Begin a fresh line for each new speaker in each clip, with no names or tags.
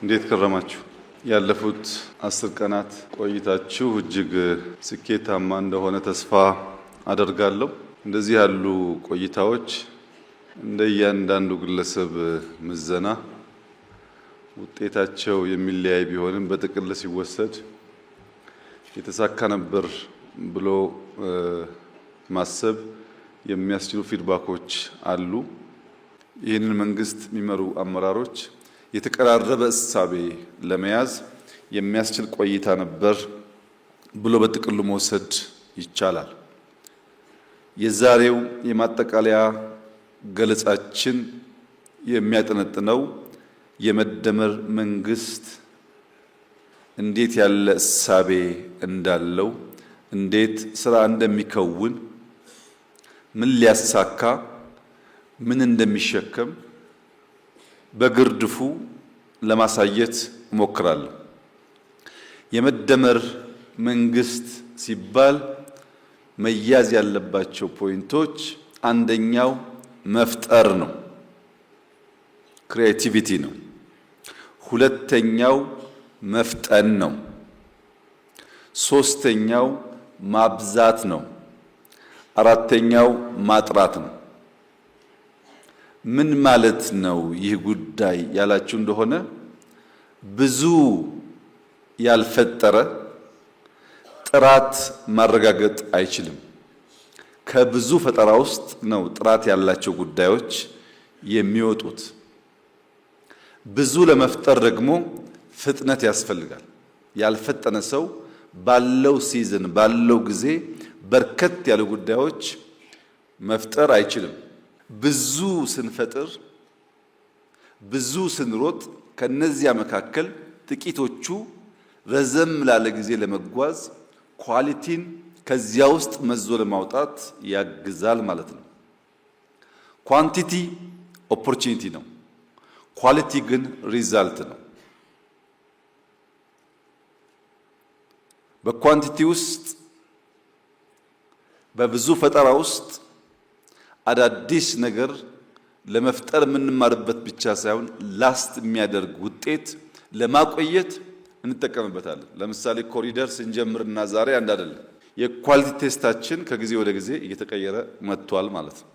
እንዴት ከረማችሁ? ያለፉት 10 ቀናት ቆይታችሁ እጅግ ስኬታማ እንደሆነ ተስፋ አደርጋለሁ። እንደዚህ ያሉ ቆይታዎች እንደ እያንዳንዱ ግለሰብ ምዘና ውጤታቸው የሚለያይ ቢሆንም በጥቅል ሲወሰድ የተሳካ ነበር ብሎ ማሰብ የሚያስችሉ ፊድባኮች አሉ። ይህንን መንግስት የሚመሩ አመራሮች የተቀራረበ እሳቤ ለመያዝ የሚያስችል ቆይታ ነበር ብሎ በጥቅሉ መውሰድ ይቻላል። የዛሬው የማጠቃለያ ገለጻችን የሚያጠነጥነው የመደመር መንግስት እንዴት ያለ እሳቤ እንዳለው፣ እንዴት ስራ እንደሚከውን፣ ምን ሊያሳካ፣ ምን እንደሚሸከም በግርድፉ ለማሳየት እሞክራለሁ። የመደመር መንግስት ሲባል መያዝ ያለባቸው ፖይንቶች አንደኛው መፍጠር ነው፣ ክሪኤቲቪቲ ነው። ሁለተኛው መፍጠን ነው። ሶስተኛው ማብዛት ነው። አራተኛው ማጥራት ነው። ምን ማለት ነው ይህ ጉዳይ ያላችሁ እንደሆነ ብዙ ያልፈጠረ ጥራት ማረጋገጥ አይችልም። ከብዙ ፈጠራ ውስጥ ነው ጥራት ያላቸው ጉዳዮች የሚወጡት። ብዙ ለመፍጠር ደግሞ ፍጥነት ያስፈልጋል። ያልፈጠነ ሰው ባለው ሲዝን ባለው ጊዜ በርከት ያሉ ጉዳዮች መፍጠር አይችልም። ብዙ ስንፈጥር፣ ብዙ ስንሮጥ ከነዚያ መካከል ጥቂቶቹ ረዘም ላለ ጊዜ ለመጓዝ ኳሊቲን ከዚያ ውስጥ መዞ ለማውጣት ያግዛል ማለት ነው። ኳንቲቲ ኦፖርቹኒቲ ነው፣ ኳሊቲ ግን ሪዛልት ነው። በኳንቲቲ ውስጥ በብዙ ፈጠራ ውስጥ አዳዲስ ነገር ለመፍጠር የምንማርበት ብቻ ሳይሆን ላስት የሚያደርግ ውጤት ለማቆየት እንጠቀምበታለን። ለምሳሌ ኮሪደር ስንጀምርና ዛሬ አንድ አይደለም። የኳሊቲ ቴስታችን ከጊዜ ወደ ጊዜ እየተቀየረ መጥቷል ማለት ነው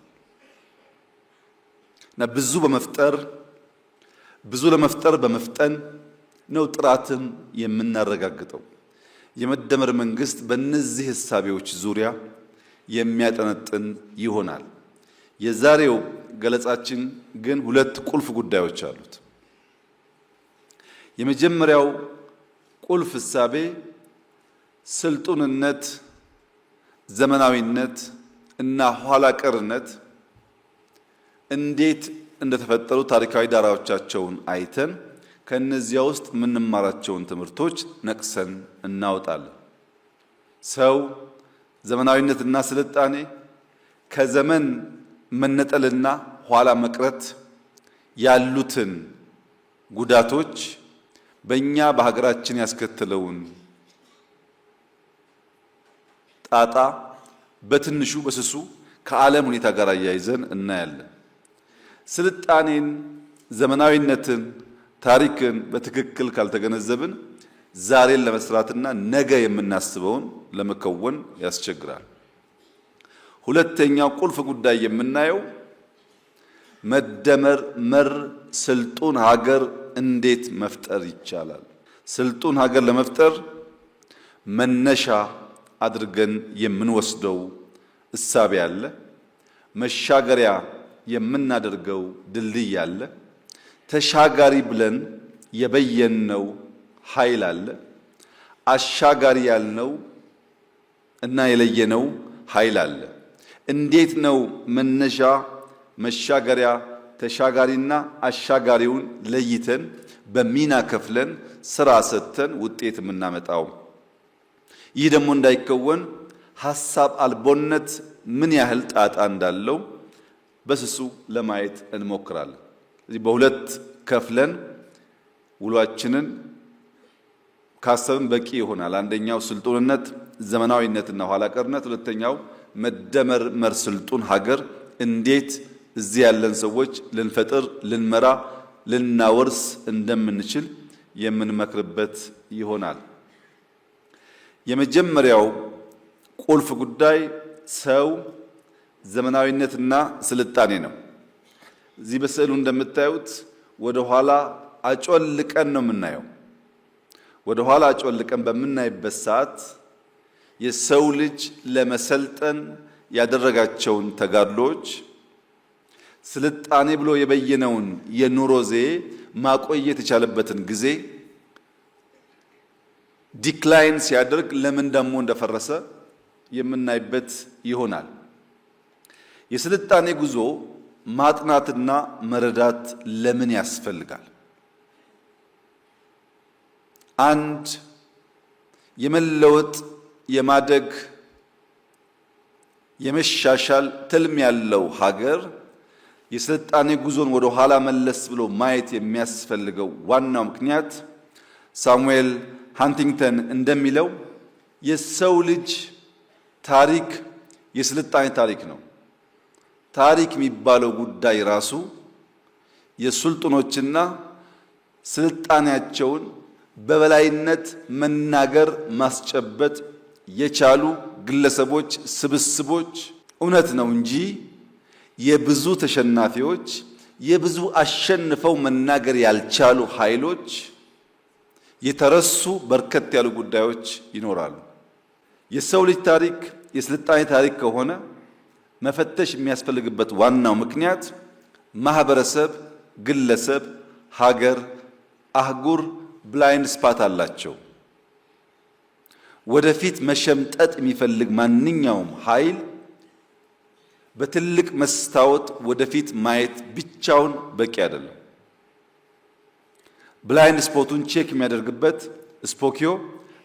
እና ብዙ ለመፍጠር በመፍጠን ነው ጥራትን የምናረጋግጠው። የመደመር መንግስት በእነዚህ ህሳቤዎች ዙሪያ የሚያጠነጥን ይሆናል። የዛሬው ገለጻችን ግን ሁለት ቁልፍ ጉዳዮች አሉት። የመጀመሪያው ቁልፍ ህሳቤ ስልጡንነት፣ ዘመናዊነት እና ኋላ ቀርነት እንዴት እንደተፈጠሩ ታሪካዊ ዳራዎቻቸውን አይተን ከነዚያ ውስጥ የምንማራቸውን ትምህርቶች ነቅሰን እናወጣለን። ሰው ዘመናዊነትና ስልጣኔ ከዘመን መነጠልና ኋላ መቅረት ያሉትን ጉዳቶች በእኛ በሀገራችን ያስከተለውን ጣጣ በትንሹ በስሱ ከዓለም ሁኔታ ጋር አያይዘን እናያለን። ስልጣኔን፣ ዘመናዊነትን፣ ታሪክን በትክክል ካልተገነዘብን ዛሬን ለመስራትና ነገ የምናስበውን ለመከወን ያስቸግራል። ሁለተኛው ቁልፍ ጉዳይ የምናየው መደመር መር ስልጡን ሀገር እንዴት መፍጠር ይቻላል። ስልጡን ሀገር ለመፍጠር መነሻ አድርገን የምንወስደው እሳቤ አለ። መሻገሪያ የምናደርገው ድልድይ አለ። ተሻጋሪ ብለን የበየነው ኃይል አለ። አሻጋሪ ያልነው እና የለየነው ኃይል አለ። እንዴት ነው መነሻ፣ መሻገሪያ፣ ተሻጋሪና አሻጋሪውን ለይተን በሚና ከፍለን ስራ ሰጥተን ውጤት የምናመጣው? ይህ ደግሞ እንዳይከወን ሐሳብ አልቦነት ምን ያህል ጣጣ እንዳለው በስሱ ለማየት እንሞክራለን። ስለዚህ በሁለት ከፍለን ውሏችንን ካሰብን በቂ ይሆናል። አንደኛው ስልጡንነት፣ ዘመናዊነትና ኋላ ቀርነት፣ ሁለተኛው መደመር መር ስልጡን ሀገር እንዴት እዚህ ያለን ሰዎች ልንፈጥር፣ ልንመራ፣ ልናወርስ እንደምንችል የምንመክርበት ይሆናል። የመጀመሪያው ቁልፍ ጉዳይ ሰው፣ ዘመናዊነትና ስልጣኔ ነው። እዚህ በስዕሉ እንደምታዩት ወደ ኋላ አጮልቀን ነው የምናየው። ወደ ኋላ አጮልቀን በምናይበት ሰዓት የሰው ልጅ ለመሰልጠን ያደረጋቸውን ተጋድሎች፣ ስልጣኔ ብሎ የበየነውን የኑሮ ዘዬ ማቆየት የቻለበትን ጊዜ ዲክላይን ሲያደርግ ለምን ደግሞ እንደፈረሰ የምናይበት ይሆናል። የስልጣኔ ጉዞ ማጥናትና መረዳት ለምን ያስፈልጋል? አንድ የመለወጥ የማደግ የመሻሻል ትልም ያለው ሀገር የስልጣኔ ጉዞን ወደ ኋላ መለስ ብሎ ማየት የሚያስፈልገው ዋናው ምክንያት ሳሙኤል ሃንቲንግተን እንደሚለው የሰው ልጅ ታሪክ የስልጣኔ ታሪክ ነው። ታሪክ የሚባለው ጉዳይ ራሱ የሱልጣኖችና ስልጣኔያቸውን በበላይነት መናገር ማስጨበጥ የቻሉ ግለሰቦች ስብስቦች እውነት ነው እንጂ የብዙ ተሸናፊዎች የብዙ አሸንፈው መናገር ያልቻሉ ኃይሎች የተረሱ በርከት ያሉ ጉዳዮች ይኖራሉ። የሰው ልጅ ታሪክ የስልጣኔ ታሪክ ከሆነ መፈተሽ የሚያስፈልግበት ዋናው ምክንያት ማህበረሰብ፣ ግለሰብ፣ ሀገር፣ አህጉር ብላይንድ ስፓት አላቸው። ወደፊት መሸምጠጥ የሚፈልግ ማንኛውም ኃይል በትልቅ መስታወት ወደፊት ማየት ብቻውን በቂ አይደለም። ብላይንድ ስፖቱን ቼክ የሚያደርግበት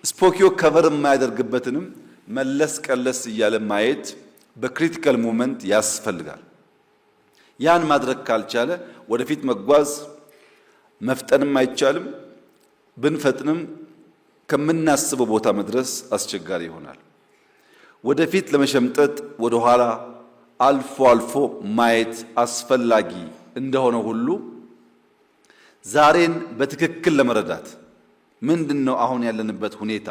ስፖኪዮ ከቨር የማያደርግበትንም መለስ ቀለስ እያለ ማየት በክሪቲካል ሞመንት ያስፈልጋል። ያን ማድረግ ካልቻለ ወደፊት መጓዝ መፍጠንም አይቻልም። ብንፈጥንም ከምናስበው ቦታ መድረስ አስቸጋሪ ይሆናል። ወደፊት ለመሸምጠጥ ወደ ኋላ አልፎ አልፎ ማየት አስፈላጊ እንደሆነ ሁሉ ዛሬን በትክክል ለመረዳት ምንድነው አሁን ያለንበት ሁኔታ፣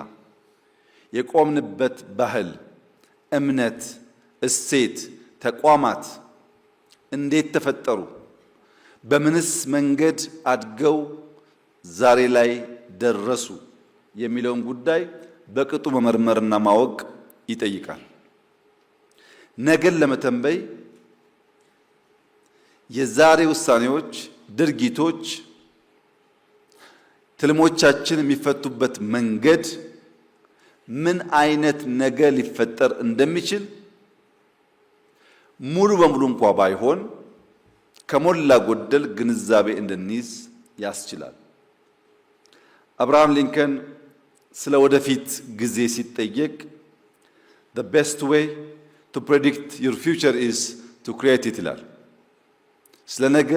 የቆምንበት ባህል፣ እምነት፣ እሴት፣ ተቋማት እንዴት ተፈጠሩ፣ በምንስ መንገድ አድገው ዛሬ ላይ ደረሱ የሚለውን ጉዳይ በቅጡ መመርመርና ማወቅ ይጠይቃል። ነገን ለመተንበይ የዛሬ ውሳኔዎች፣ ድርጊቶች፣ ትልሞቻችን የሚፈቱበት መንገድ ምን አይነት ነገ ሊፈጠር እንደሚችል ሙሉ በሙሉ እንኳ ባይሆን ከሞላ ጎደል ግንዛቤ እንድንይዝ ያስችላል። አብርሃም ሊንከን ስለ ወደፊት ጊዜ ሲጠየቅ the best way to predict your future is to create it ይላል። ስለ ነገ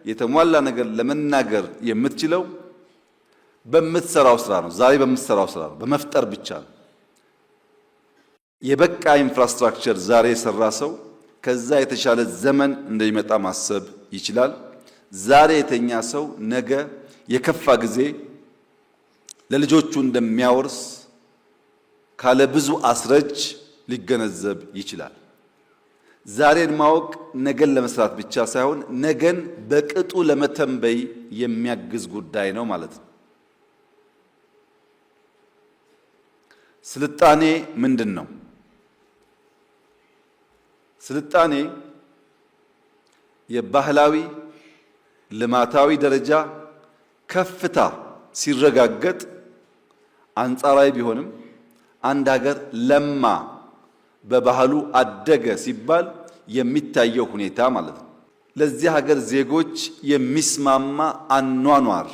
የተሟላ ነገር ለመናገር የምትችለው በምትሰራው ስራ ነው። ዛሬ በምትሰራው ስራ ነው፣ በመፍጠር ብቻ ነው። የበቃ ኢንፍራስትራክቸር ዛሬ የሰራ ሰው ከዛ የተሻለ ዘመን እንደሚመጣ ማሰብ ይችላል። ዛሬ የተኛ ሰው ነገ የከፋ ጊዜ ለልጆቹ እንደሚያወርስ ካለ ብዙ አስረጅ ሊገነዘብ ይችላል። ዛሬን ማወቅ ነገን ለመስራት ብቻ ሳይሆን ነገን በቅጡ ለመተንበይ የሚያግዝ ጉዳይ ነው ማለት ነው። ስልጣኔ ምንድን ነው? ስልጣኔ የባህላዊ ልማታዊ ደረጃ ከፍታ ሲረጋገጥ አንጻራዊ ቢሆንም አንድ ሀገር ለማ በባህሉ አደገ ሲባል የሚታየው ሁኔታ ማለት ነው። ለዚህ ሀገር ዜጎች የሚስማማ አኗኗር፣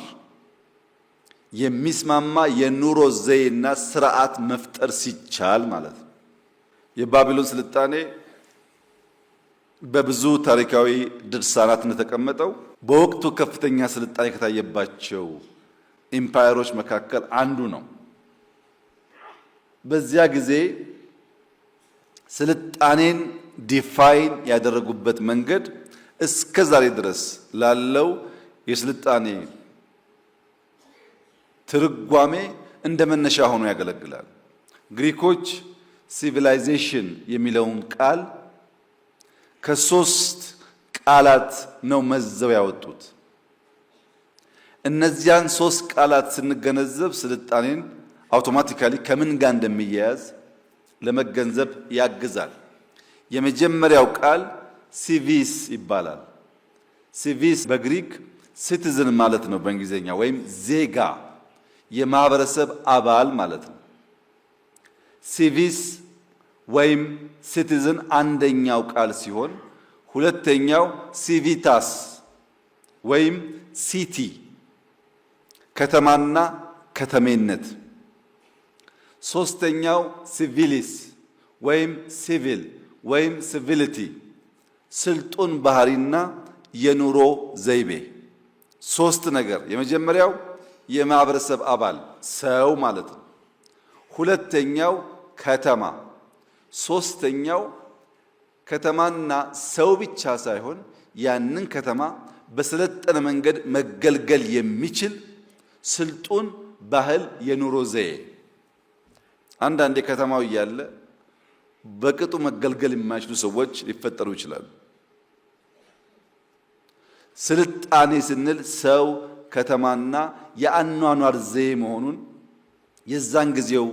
የሚስማማ የኑሮ ዘይና ስርዓት መፍጠር ሲቻል ማለት ነው። የባቢሎን ስልጣኔ በብዙ ታሪካዊ ድርሳናት እንደተቀመጠው በወቅቱ ከፍተኛ ስልጣኔ ከታየባቸው ኢምፓየሮች መካከል አንዱ ነው። በዚያ ጊዜ ስልጣኔን ዲፋይን ያደረጉበት መንገድ እስከ ዛሬ ድረስ ላለው የስልጣኔ ትርጓሜ እንደ መነሻ ሆኖ ያገለግላል። ግሪኮች ሲቪላይዜሽን የሚለውን ቃል ከሶስት ቃላት ነው መዘው ያወጡት። እነዚያን ሶስት ቃላት ስንገነዘብ ስልጣኔን አውቶማቲካሊ ከምን ጋር እንደሚያያዝ ለመገንዘብ ያግዛል። የመጀመሪያው ቃል ሲቪስ ይባላል። ሲቪስ በግሪክ ሲቲዝን ማለት ነው በእንግሊዝኛ፣ ወይም ዜጋ የማህበረሰብ አባል ማለት ነው። ሲቪስ ወይም ሲቲዝን አንደኛው ቃል ሲሆን ሁለተኛው ሲቪታስ ወይም ሲቲ ከተማና ከተሜነት፣ ሶስተኛው ሲቪሊስ ወይም ሲቪል ወይም ሲቪሊቲ ስልጡን ባህሪና የኑሮ ዘይቤ። ሶስት ነገር፣ የመጀመሪያው የማህበረሰብ አባል ሰው ማለት ነው። ሁለተኛው ከተማ፣ ሶስተኛው ከተማና ሰው ብቻ ሳይሆን ያንን ከተማ በሰለጠነ መንገድ መገልገል የሚችል ስልጡን ባህል የኑሮ ዘዬ። አንዳንዴ ከተማው እያለ በቅጡ መገልገል የማይችሉ ሰዎች ሊፈጠሩ ይችላሉ። ስልጣኔ ስንል ሰው ከተማና የአኗኗር ዘዬ መሆኑን የዛን ጊዜው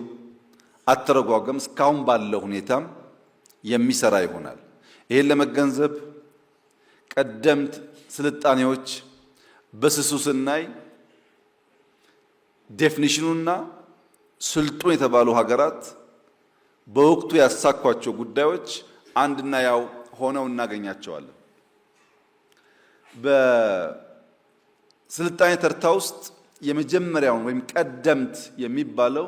አተረጓጎም እስካሁን ባለው ሁኔታም የሚሰራ ይሆናል። ይሄን ለመገንዘብ ቀደምት ስልጣኔዎች በስሱ ስናይ ዴፊኒሽኑና ስልጡን የተባሉ ሀገራት በወቅቱ ያሳኳቸው ጉዳዮች አንድና ያው ሆነው እናገኛቸዋለን። በስልጣኔ ተርታ ውስጥ የመጀመሪያውን ወይም ቀደምት የሚባለው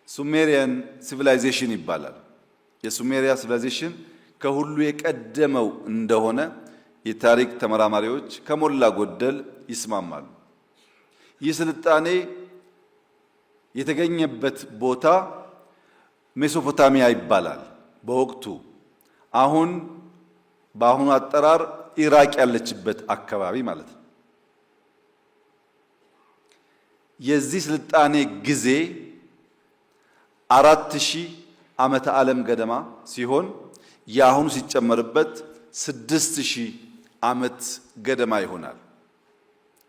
ሱሜሪያን ሲቪላይዜሽን ይባላል። የሱሜሪያ ሲቪላይዜሽን ከሁሉ የቀደመው እንደሆነ የታሪክ ተመራማሪዎች ከሞላ ጎደል ይስማማሉ። ይህ ስልጣኔ የተገኘበት ቦታ ሜሶፖታሚያ ይባላል። በወቅቱ በአሁኑ አጠራር ኢራቅ ያለችበት አካባቢ ማለት ነው። የዚህ ስልጣኔ ጊዜ 4000 ዓመተ ዓለም ገደማ ሲሆን የአሁኑ ሲጨመርበት 6000 ዓመት ገደማ ይሆናል።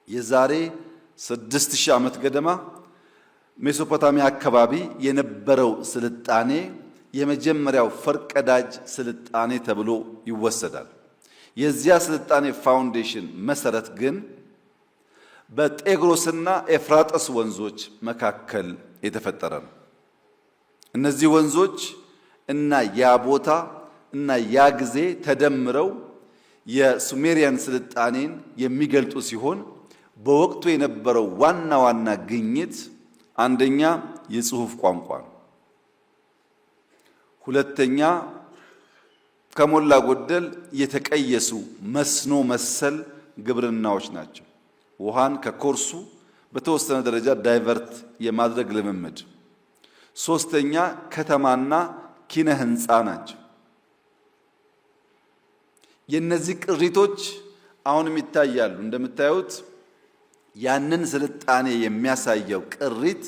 የዛሬ 6000 ዓመት ገደማ ሜሶፖታሚያ አካባቢ የነበረው ስልጣኔ የመጀመሪያው ፈርቀዳጅ ስልጣኔ ተብሎ ይወሰዳል። የዚያ ስልጣኔ ፋውንዴሽን መሰረት ግን በጤግሮስና ኤፍራጥስ ወንዞች መካከል የተፈጠረ ነው። እነዚህ ወንዞች እና ያ ቦታ እና ያ ጊዜ ተደምረው የሱሜሪያን ስልጣኔን የሚገልጡ ሲሆን በወቅቱ የነበረው ዋና ዋና ግኝት አንደኛ የጽሑፍ ቋንቋ ነው። ሁለተኛ ከሞላ ጎደል የተቀየሱ መስኖ መሰል ግብርናዎች ናቸው። ውሃን ከኮርሱ በተወሰነ ደረጃ ዳይቨርት የማድረግ ልምምድ። ሶስተኛ ከተማና ኪነ ህንፃ ናቸው። የነዚህ ቅሪቶች አሁንም ይታያሉ። እንደምታዩት ያንን ስልጣኔ የሚያሳየው ቅሪት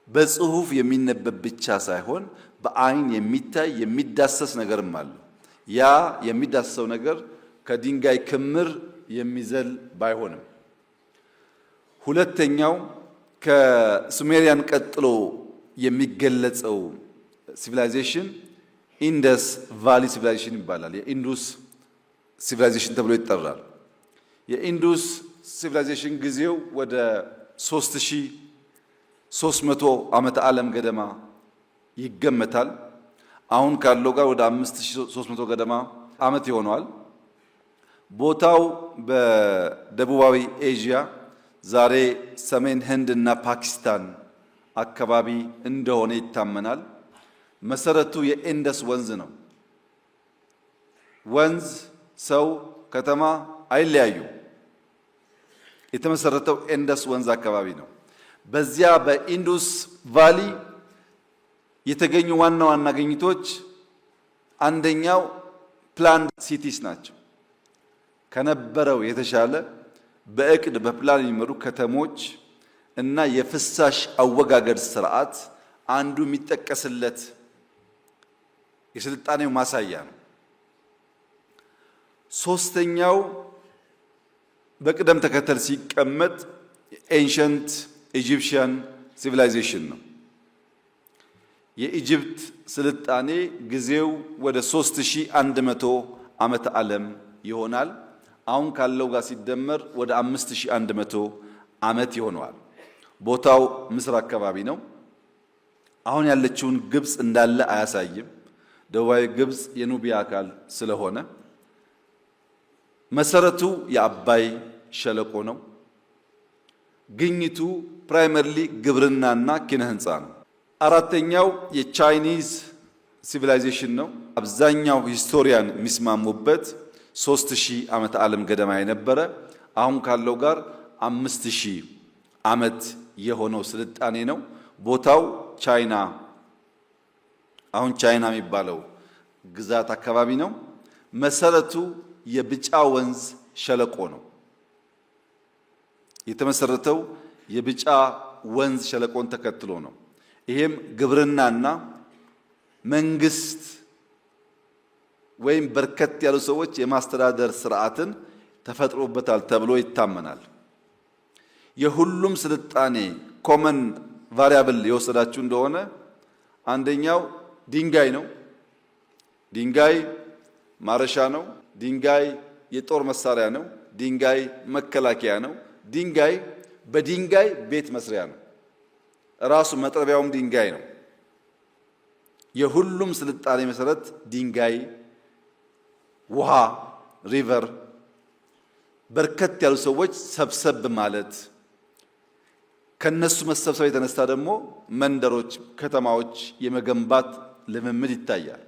በጽሁፍ የሚነበብ ብቻ ሳይሆን በአይን የሚታይ የሚዳሰስ ነገርም አለ። ያ የሚዳሰሰው ነገር ከድንጋይ ክምር የሚዘል ባይሆንም፣ ሁለተኛው ከሱሜሪያን ቀጥሎ የሚገለጸው ሲቪላይዜሽን ኢንደስ ቫሊ ሲቪላይዜሽን ይባላል። የኢንዱስ ሲቪላይዜሽን ተብሎ ይጠራል። የኢንዱስ ሲቪላይዜሽን ጊዜው ወደ 3300 ዓመተ ዓለም ገደማ ይገመታል። አሁን ካለው ጋር ወደ 5300 ገደማ ዓመት ይሆነዋል። ቦታው በደቡባዊ ኤዥያ ዛሬ ሰሜን ህንድ እና ፓኪስታን አካባቢ እንደሆነ ይታመናል። መሰረቱ የኢንደስ ወንዝ ነው። ወንዝ፣ ሰው፣ ከተማ አይለያዩ። የተመሰረተው ኢንደስ ወንዝ አካባቢ ነው። በዚያ በኢንዱስ ቫሊ የተገኙ ዋና ዋና ግኝቶች አንደኛው ፕላንድ ሲቲስ ናቸው። ከነበረው የተሻለ በእቅድ በፕላን የሚመሩ ከተሞች እና የፍሳሽ አወጋገድ ስርዓት አንዱ የሚጠቀስለት የስልጣኔው ማሳያ ነው። ሶስተኛው በቅደም ተከተል ሲቀመጥ ኤንሸንት ኢጂፕሽያን ሲቪላይዜሽን ነው። የኢጅፕት ስልጣኔ ጊዜው ወደ 3100 ዓመተ ዓለም ይሆናል። አሁን ካለው ጋር ሲደመር ወደ 5100 ዓመት ይሆነዋል። ቦታው ምስር አካባቢ ነው። አሁን ያለችውን ግብጽ እንዳለ አያሳይም። ደቡባዊ ግብጽ የኑቢያ አካል ስለሆነ መሰረቱ የአባይ ሸለቆ ነው። ግኝቱ ፕራይመርሊ ግብርናና ኪነ ህንፃ ነው። አራተኛው የቻይኒዝ ሲቪላይዜሽን ነው። አብዛኛው ሂስቶሪያን የሚስማሙበት 3000 ዓመተ ዓለም ገደማ የነበረ አሁን ካለው ጋር 5000 ዓመት የሆነው ስልጣኔ ነው። ቦታው ቻይና አሁን ቻይና የሚባለው ግዛት አካባቢ ነው። መሰረቱ የብጫ ወንዝ ሸለቆ ነው። የተመሰረተው የብጫ ወንዝ ሸለቆን ተከትሎ ነው። ይሄም ግብርናና መንግስት ወይም በርከት ያሉ ሰዎች የማስተዳደር ስርዓትን ተፈጥሮበታል ተብሎ ይታመናል። የሁሉም ስልጣኔ ኮመን ቫሪያብል የወሰዳችሁ እንደሆነ አንደኛው ድንጋይ ነው። ድንጋይ ማረሻ ነው። ድንጋይ የጦር መሳሪያ ነው። ድንጋይ መከላከያ ነው። ድንጋይ በድንጋይ ቤት መስሪያ ነው። ራሱ መጥረቢያውም ድንጋይ ነው። የሁሉም ስልጣኔ መሰረት ድንጋይ፣ ውሃ፣ ሪቨር፣ በርከት ያሉ ሰዎች ሰብሰብ ማለት ከነሱ መሰብሰብ የተነሳ ደግሞ መንደሮች፣ ከተማዎች የመገንባት ልምምድ ይታያል።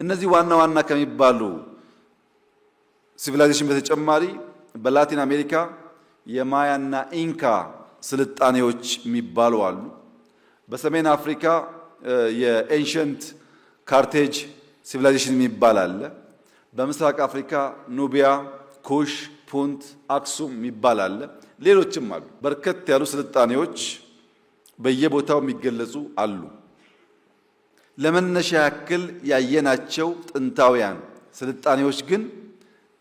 እነዚህ ዋና ዋና ከሚባሉ ሲቪላይዜሽን በተጨማሪ በላቲን አሜሪካ የማያና ኢንካ ስልጣኔዎች የሚባሉ አሉ። በሰሜን አፍሪካ የኤንሸንት ካርቴጅ ሲቪላይዜሽን የሚባል አለ። በምስራቅ አፍሪካ ኑቢያ፣ ኩሽ፣ ፑንት፣ አክሱም የሚባል አለ። ሌሎችም አሉ። በርከት ያሉ ስልጣኔዎች በየቦታው የሚገለጹ አሉ። ለመነሻ ያክል ያየናቸው ጥንታውያን ስልጣኔዎች ግን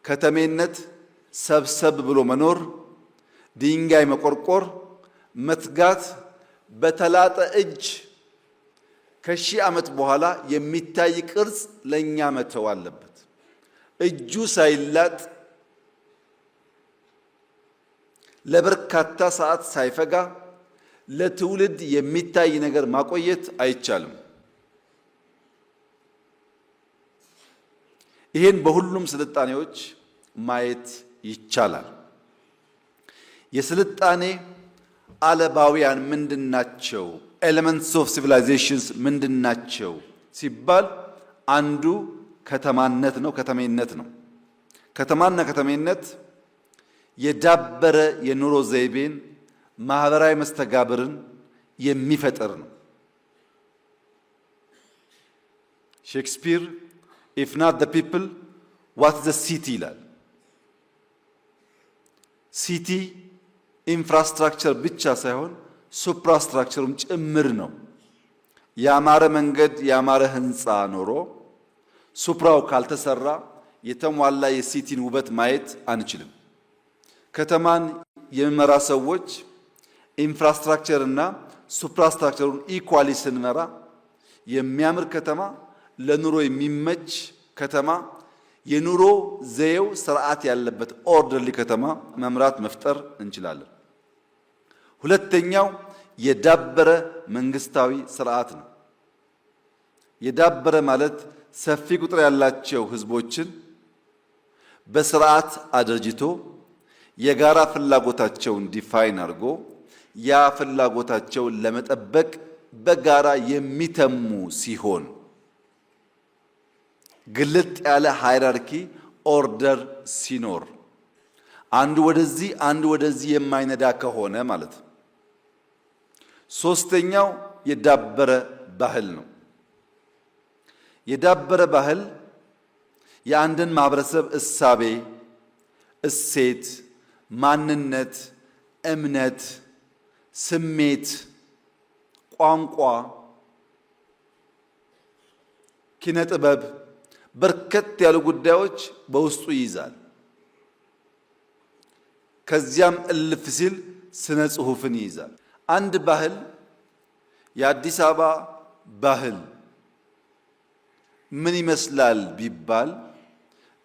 ከተሜነት፣ ሰብሰብ ብሎ መኖር፣ ድንጋይ መቆርቆር፣ መትጋት፣ በተላጠ እጅ ከሺህ ዓመት በኋላ የሚታይ ቅርጽ ለኛ መተው አለበት። እጁ ሳይላጥ ለበርካታ ሰዓት ሳይፈጋ ለትውልድ የሚታይ ነገር ማቆየት አይቻልም። ይሄን በሁሉም ስልጣኔዎች ማየት ይቻላል። የስልጣኔ አለባውያን ምንድናቸው? ኤሌመንትስ ኦፍ ሲቪላይዜሽንስ ምንድናቸው ሲባል አንዱ ከተማነት ነው፣ ከተሜነት ነው። ከተማና ከተሜነት የዳበረ የኑሮ ዘይቤን፣ ማህበራዊ መስተጋብርን የሚፈጥር ነው። ሼክስፒር if not the people what the city ይላል። ሲቲ ኢንፍራስትራክቸር ብቻ ሳይሆን ሱፕራስትራክቸሩም ጭምር ነው። ያማረ መንገድ ያማረ ህንፃ ኖሮ ሱፕራው ካልተሰራ የተሟላ የሲቲን ውበት ማየት አንችልም። ከተማን የሚመራ ሰዎች ኢንፍራስትራክቸር እና ሱፕራስትራክቸሩን ኢኳሊ ስንመራ የሚያምር ከተማ፣ ለኑሮ የሚመች ከተማ፣ የኑሮ ዘዬው ስርዓት ያለበት ኦርደርሊ ከተማ መምራት መፍጠር እንችላለን። ሁለተኛው የዳበረ መንግስታዊ ስርዓት ነው። የዳበረ ማለት ሰፊ ቁጥር ያላቸው ህዝቦችን በስርዓት አደርጅቶ የጋራ ፍላጎታቸውን ዲፋይን አድርጎ ያ ፍላጎታቸውን ለመጠበቅ በጋራ የሚተሙ ሲሆን ግልጥ ያለ ሃይራርኪ ኦርደር ሲኖር አንዱ ወደዚህ አንዱ ወደዚህ የማይነዳ ከሆነ ማለት ነው። ሶስተኛው የዳበረ ባህል ነው። የዳበረ ባህል የአንድን ማህበረሰብ እሳቤ፣ እሴት፣ ማንነት፣ እምነት፣ ስሜት፣ ቋንቋ፣ ኪነ ጥበብ በርከት ያሉ ጉዳዮች በውስጡ ይይዛል። ከዚያም እልፍ ሲል ስነ ጽሑፍን ይይዛል። አንድ ባህል የአዲስ አበባ ባህል ምን ይመስላል ቢባል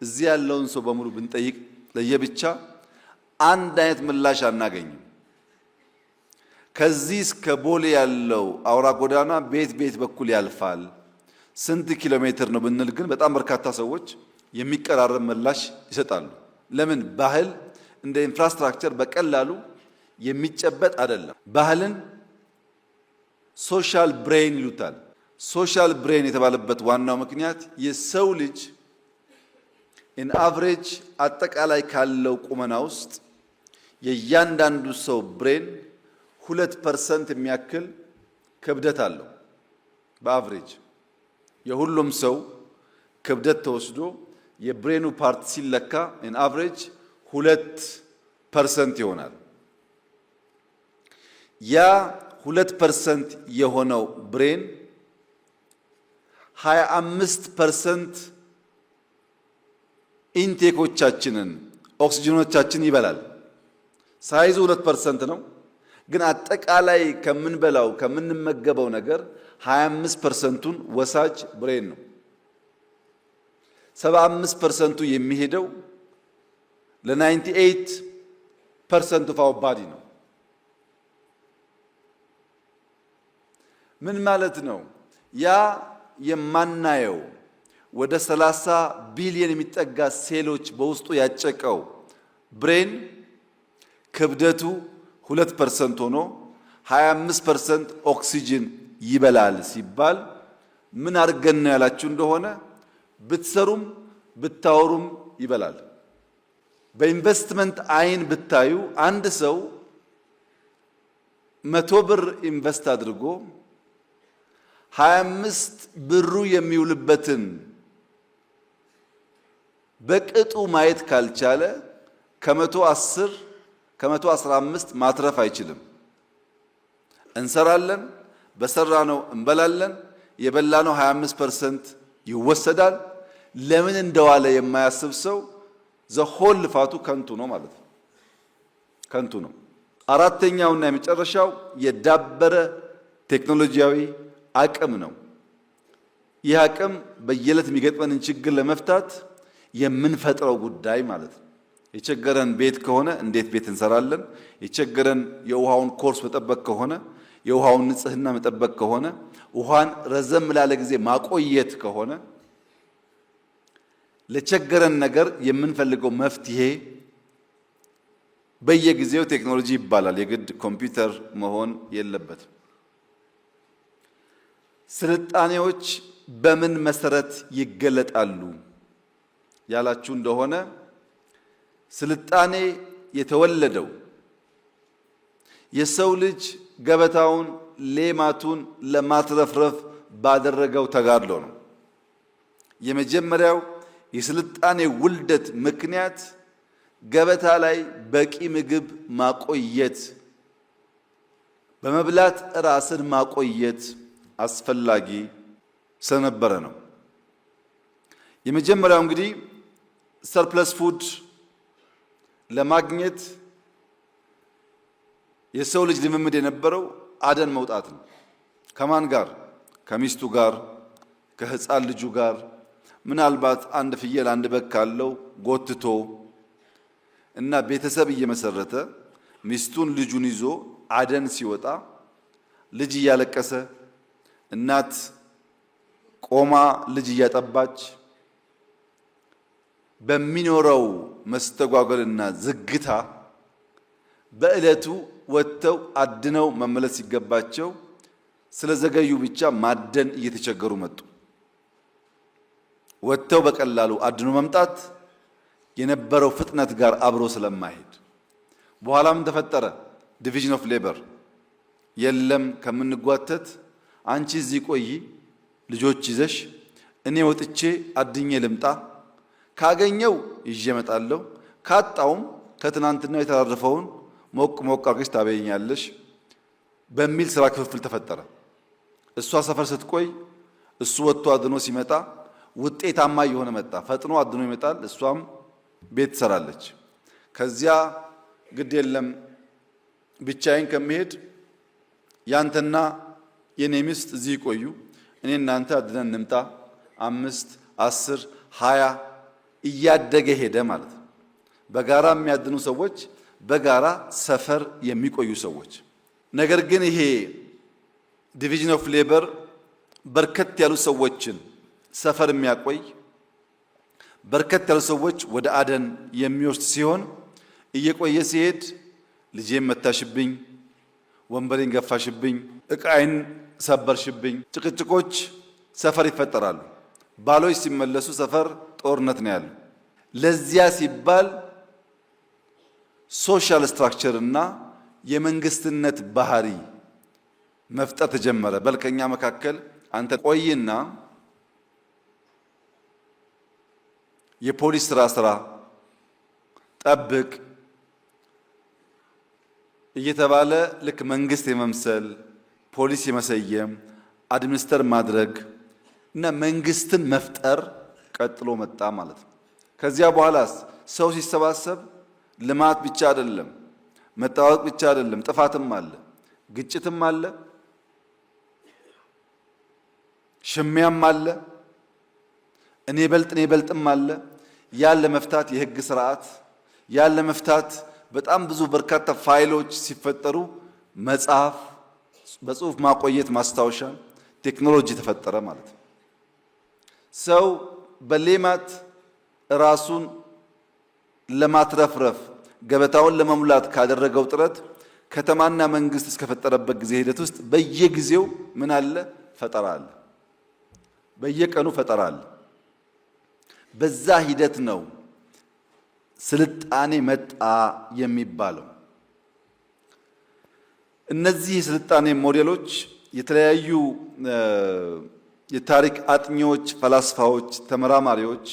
እዚህ ያለውን ሰው በሙሉ ብንጠይቅ ለየብቻ አንድ አይነት ምላሽ አናገኝም። ከዚህ እስከ ቦሌ ያለው አውራ ጎዳና ቤት ቤት በኩል ያልፋል፣ ስንት ኪሎ ሜትር ነው ብንል ግን በጣም በርካታ ሰዎች የሚቀራረብ ምላሽ ይሰጣሉ። ለምን? ባህል እንደ ኢንፍራስትራክቸር በቀላሉ የሚጨበጥ አይደለም። ባህልን ሶሻል ብሬን ይሉታል። ሶሻል ብሬን የተባለበት ዋናው ምክንያት የሰው ልጅ ኢን አቨሬጅ አጠቃላይ ካለው ቁመና ውስጥ የእያንዳንዱ ሰው ብሬን 2% የሚያክል ክብደት አለው። በአቨሬጅ የሁሉም ሰው ክብደት ተወስዶ የብሬኑ ፓርት ሲለካ ኢን አቨሬጅ 2% ይሆናል። ያ 2% የሆነው ብሬን 25% ኢንቴኮቻችንን ኦክሲጅኖቻችን ይበላል። ሳይዙ 2% ነው፣ ግን አጠቃላይ ከምንበላው ከምንመገበው ነገር 25%ቱን ወሳጅ ብሬን ነው። 75%ቱ የሚሄደው ለ98% ኦፍ አወር ባዲ ነው። ምን ማለት ነው? ያ የማናየው ወደ 30 ቢሊዮን የሚጠጋ ሴሎች በውስጡ ያጨቀው ብሬን ክብደቱ 2% ሆኖ 25% ኦክሲጅን ይበላል ሲባል ምን አድርገን ነው ያላችሁ እንደሆነ ብትሰሩም ብታወሩም ይበላል። በኢንቨስትመንት አይን ብታዩ አንድ ሰው 100 ብር ኢንቨስት አድርጎ 25 ብሩ የሚውልበትን በቅጡ ማየት ካልቻለ ከ110 ከ115 ማትረፍ አይችልም። እንሰራለን፣ በሰራነው እንበላለን። የበላነው 25% ይወሰዳል። ለምን እንደዋለ የማያስብ ሰው ዘሆል ልፋቱ ከንቱ ነው ማለት ነው። ከንቱ ነው። አራተኛውና የመጨረሻው የዳበረ ቴክኖሎጂያዊ አቅም ነው። ይህ አቅም በየዕለት የሚገጥመንን ችግር ለመፍታት የምንፈጥረው ጉዳይ ማለት ነው። የቸገረን ቤት ከሆነ እንዴት ቤት እንሰራለን? የቸገረን የውሃውን ኮርስ መጠበቅ ከሆነ የውሃውን ንጽህና መጠበቅ ከሆነ ውሃን ረዘም ላለ ጊዜ ማቆየት ከሆነ ለቸገረን ነገር የምንፈልገው መፍትሄ በየጊዜው ቴክኖሎጂ ይባላል። የግድ ኮምፒውተር መሆን የለበትም። ስልጣኔዎች በምን መሰረት ይገለጣሉ ያላችሁ እንደሆነ ስልጣኔ የተወለደው የሰው ልጅ ገበታውን ሌማቱን ለማትረፍረፍ ባደረገው ተጋድሎ ነው። የመጀመሪያው የስልጣኔ ውልደት ምክንያት ገበታ ላይ በቂ ምግብ ማቆየት፣ በመብላት ራስን ማቆየት አስፈላጊ ስለነበረ ነው። የመጀመሪያው እንግዲህ ሰርፕለስ ፉድ ለማግኘት የሰው ልጅ ልምምድ የነበረው አደን መውጣት ነው። ከማን ጋር? ከሚስቱ ጋር፣ ከህፃን ልጁ ጋር፣ ምናልባት አንድ ፍየል አንድ በግ ካለው ጎትቶ እና ቤተሰብ እየመሰረተ ሚስቱን ልጁን ይዞ አደን ሲወጣ ልጅ እያለቀሰ እናት ቆማ ልጅ እያጠባች በሚኖረው መስተጓጎልና ዝግታ በዕለቱ ወጥተው አድነው መመለስ ሲገባቸው ስለዘገዩ ብቻ ማደን እየተቸገሩ መጡ። ወጥተው በቀላሉ አድኖ መምጣት የነበረው ፍጥነት ጋር አብሮ ስለማይሄድ በኋላም ተፈጠረ ዲቪዥን ኦፍ ሌበር። የለም ከምንጓተት አንቺ እዚህ ቆይ ልጆች ይዘሽ እኔ ወጥቼ አድኜ ልምጣ፣ ካገኘው ይዤ እመጣለሁ፣ ካጣውም ከትናንትናው የተራረፈውን ሞቅ ሞቅ አድርገሽ ታበይኛለሽ በሚል ስራ ክፍፍል ተፈጠረ። እሷ ሰፈር ስትቆይ እሱ ወጥቶ አድኖ ሲመጣ ውጤታማ እየሆነ መጣ። ፈጥኖ አድኖ ይመጣል፣ እሷም ቤት ትሰራለች። ከዚያ ግድ የለም ብቻዬን ከመሄድ ያንተና የኔ ሚስት እዚህ ይቆዩ፣ እኔ እናንተ አድነን እንምጣ። 5፣ 10፣ 20 እያደገ ሄደ ማለት ነው። በጋራ የሚያድኑ ሰዎች፣ በጋራ ሰፈር የሚቆዩ ሰዎች። ነገር ግን ይሄ ዲቪዥን ኦፍ ሌበር በርከት ያሉ ሰዎችን ሰፈር የሚያቆይ በርከት ያሉ ሰዎች ወደ አደን የሚወስድ ሲሆን እየቆየ ሲሄድ ልጄን መታሽብኝ፣ ወንበሬን ገፋሽብኝ፣ ዕቃዬን ሰበርሽብኝ፣ ጭቅጭቆች ሰፈር ይፈጠራሉ። ባሎች ሲመለሱ ሰፈር ጦርነት ነው ያለው። ለዚያ ሲባል ሶሻል ስትራክቸር እና የመንግስትነት ባህሪ መፍጠር ተጀመረ። በልከኛ መካከል አንተ ቆይና የፖሊስ ስራ ጠብቅ እየተባለ ልክ መንግስት የመምሰል ፖሊስ የመሰየም አድሚኒስተር ማድረግ እና መንግስትን መፍጠር ቀጥሎ መጣ ማለት ነው። ከዚያ በኋላስ ሰው ሲሰባሰብ ልማት ብቻ አይደለም፣ መታወቅ ብቻ አይደለም፣ ጥፋትም አለ፣ ግጭትም አለ፣ ሽሚያም አለ፣ እኔ በልጥም አለ። ያን ለመፍታት የህግ ስርዓት፣ ያን ለመፍታት በጣም ብዙ በርካታ ፋይሎች ሲፈጠሩ መጽሐፍ፣ በጽሁፍ ማቆየት፣ ማስታወሻ ቴክኖሎጂ ተፈጠረ ማለት ነው። ሰው በሌማት ራሱን ለማትረፍረፍ ገበታውን ለመሙላት ካደረገው ጥረት ከተማና መንግስት እስከፈጠረበት ጊዜ ሂደት ውስጥ በየጊዜው ምን አለ? ፈጠራ አለ። በየቀኑ ፈጠራ አለ። በዛ ሂደት ነው ስልጣኔ መጣ የሚባለው። እነዚህ የስልጣኔ ሞዴሎች የተለያዩ የታሪክ አጥኚዎች፣ ፈላስፋዎች፣ ተመራማሪዎች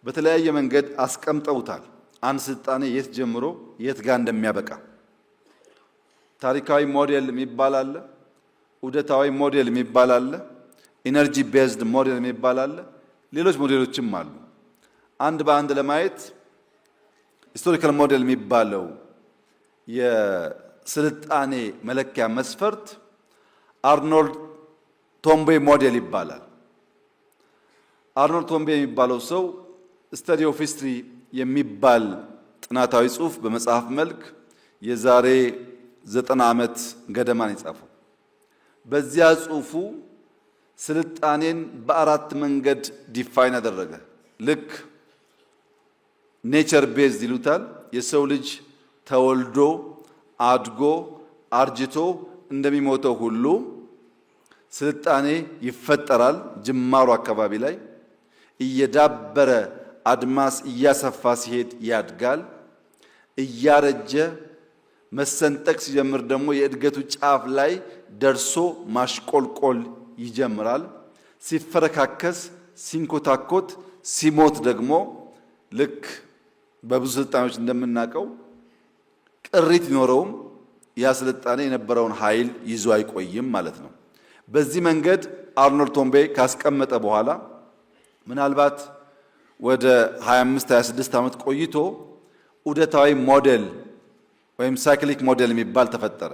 በተለያየ መንገድ አስቀምጠውታል። አንድ ስልጣኔ የት ጀምሮ የት ጋር እንደሚያበቃ ታሪካዊ ሞዴል የሚባል አለ፣ ዑደታዊ ሞዴል የሚባል አለ፣ ኢነርጂ ቤዝድ ሞዴል የሚባል አለ፣ ሌሎች ሞዴሎችም አሉ። አንድ በአንድ ለማየት ሂስቶሪካል ሞዴል የሚባለው የስልጣኔ መለኪያ መስፈርት አርኖልድ ቶምቤ ሞዴል ይባላል። አርኖልድ ቶምቤ የሚባለው ሰው ስተዲ ኦፍ ሂስትሪ የሚባል ጥናታዊ ጽሑፍ በመጽሐፍ መልክ የዛሬ 90 ዓመት ገደማን የጻፈው። በዚያ ጽሑፉ ስልጣኔን በአራት መንገድ ዲፋይን አደረገ። ልክ ኔቸር ቤዝድ ይሉታል። የሰው ልጅ ተወልዶ አድጎ አርጅቶ እንደሚሞተው ሁሉ ስልጣኔ ይፈጠራል። ጅማሩ አካባቢ ላይ እየዳበረ አድማስ እያሰፋ ሲሄድ ያድጋል። እያረጀ መሰንጠቅ ሲጀምር ደግሞ የእድገቱ ጫፍ ላይ ደርሶ ማሽቆልቆል ይጀምራል። ሲፈረካከስ፣ ሲንኮታኮት፣ ሲሞት ደግሞ ልክ በብዙ ስልጣኔዎች እንደምናውቀው ቅሪት ቢኖረውም ያ ስልጣኔ የነበረውን ኃይል ይዞ አይቆይም ማለት ነው። በዚህ መንገድ አርኖልድ ቶምቤ ካስቀመጠ በኋላ ምናልባት ወደ 25-26 ዓመት ቆይቶ ዑደታዊ ሞዴል ወይም ሳይክሊክ ሞዴል የሚባል ተፈጠረ።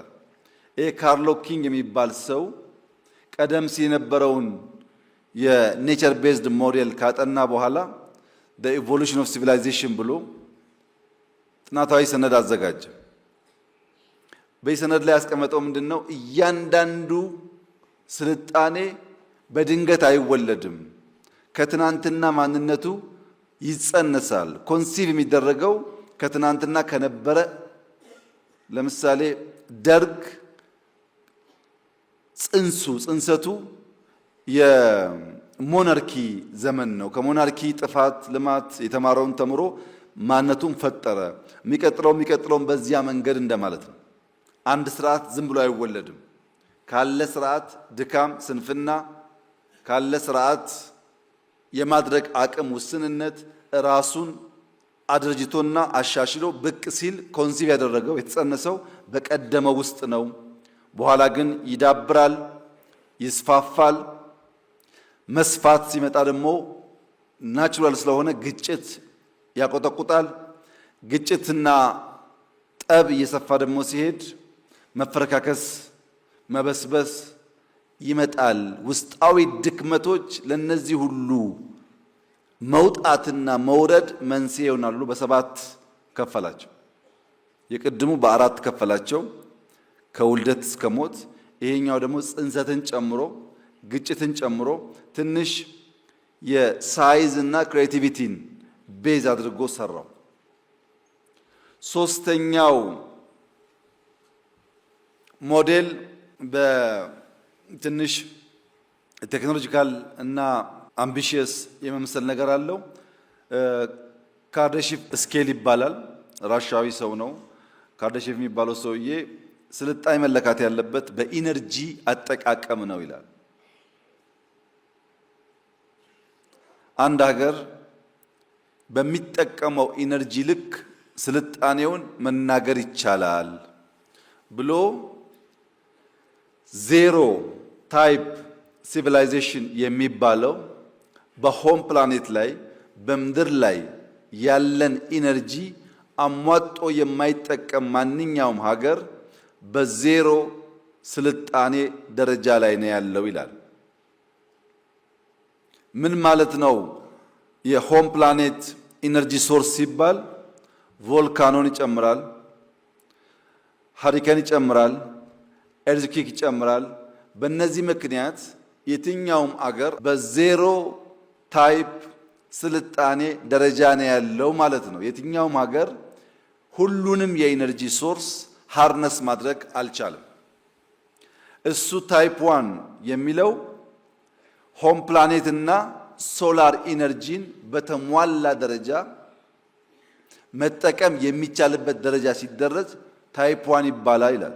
ይሄ ካርሎ ኪንግ የሚባል ሰው ቀደም ሲል የነበረውን የኔቸር ቤዝድ ሞዴል ካጠና በኋላ the evolution of civilization ብሎ ጥናታዊ ሰነድ አዘጋጀ። በዚህ ሰነድ ላይ ያስቀመጠው ምንድነው? እያንዳንዱ ስልጣኔ በድንገት አይወለድም። ከትናንትና ማንነቱ ይጸነሳል። ኮንሲቭ የሚደረገው ከትናንትና ከነበረ። ለምሳሌ ደርግ ጽንሰቱ የሞናርኪ ዘመን ነው። ከሞናርኪ ጥፋት፣ ልማት የተማረውን ተምሮ ማንነቱን ፈጠረ። የሚቀጥለውን በዚያ መንገድ እንደማለት ነው። አንድ ስርዓት ዝም ብሎ አይወለድም። ካለ ስርዓት ድካም፣ ስንፍና፣ ካለ ስርዓት የማድረግ አቅም ውስንነት ራሱን አድርጅቶና አሻሽሎ ብቅ ሲል ኮንሲቭ ያደረገው የተጸነሰው በቀደመው ውስጥ ነው። በኋላ ግን ይዳብራል፣ ይስፋፋል። መስፋት ሲመጣ ደግሞ ናቹራል ስለሆነ ግጭት ያቆጠቁጣል። ግጭትና ጠብ እየሰፋ ደግሞ ሲሄድ መፈረካከስ፣ መበስበስ ይመጣል። ውስጣዊ ድክመቶች ለነዚህ ሁሉ መውጣትና መውረድ መንስኤ ይሆናሉ። በሰባት ከፈላቸው። የቅድሙ በአራት ከፈላቸው ከውልደት እስከ ሞት። ይሄኛው ደግሞ ጽንሰትን ጨምሮ ግጭትን ጨምሮ ትንሽ የሳይዝ እና ክሬቲቪቲን ቤዝ አድርጎ ሰራው። ሶስተኛው ሞዴል በትንሽ ቴክኖሎጂካል እና አምቢሽየስ የመምሰል ነገር አለው። ካርዳሺቭ ስኬል ይባላል። ራሻዊ ሰው ነው። ካርዳሺቭ የሚባለው ሰውዬ ስልጣኔ መለካት ያለበት በኢነርጂ አጠቃቀም ነው ይላል። አንድ ሀገር በሚጠቀመው ኢነርጂ ልክ ስልጣኔውን መናገር ይቻላል ብሎ ዜሮ ታይፕ ሲቪላይዜሽን የሚባለው በሆም ፕላኔት ላይ በምድር ላይ ያለን ኢነርጂ አሟጦ የማይጠቀም ማንኛውም ሀገር በዜሮ ስልጣኔ ደረጃ ላይ ነው ያለው ይላል። ምን ማለት ነው? የሆም ፕላኔት ኢነርጂ ሶርስ ሲባል ቮልካኖን ይጨምራል፣ ሃሪኬን ይጨምራል፣ ኤርዝኪክ ይጨምራል። በእነዚህ ምክንያት የትኛውም አገር በዜሮ ታይፕ ስልጣኔ ደረጃ ነው ያለው ማለት ነው። የትኛውም ሀገር ሁሉንም የኢነርጂ ሶርስ ሃርነስ ማድረግ አልቻለም። እሱ ታይፕ ዋን የሚለው ሆም ፕላኔት እና ሶላር ኢነርጂን በተሟላ ደረጃ መጠቀም የሚቻልበት ደረጃ ሲደረስ ታይፕ ዋን ይባላል ይላል።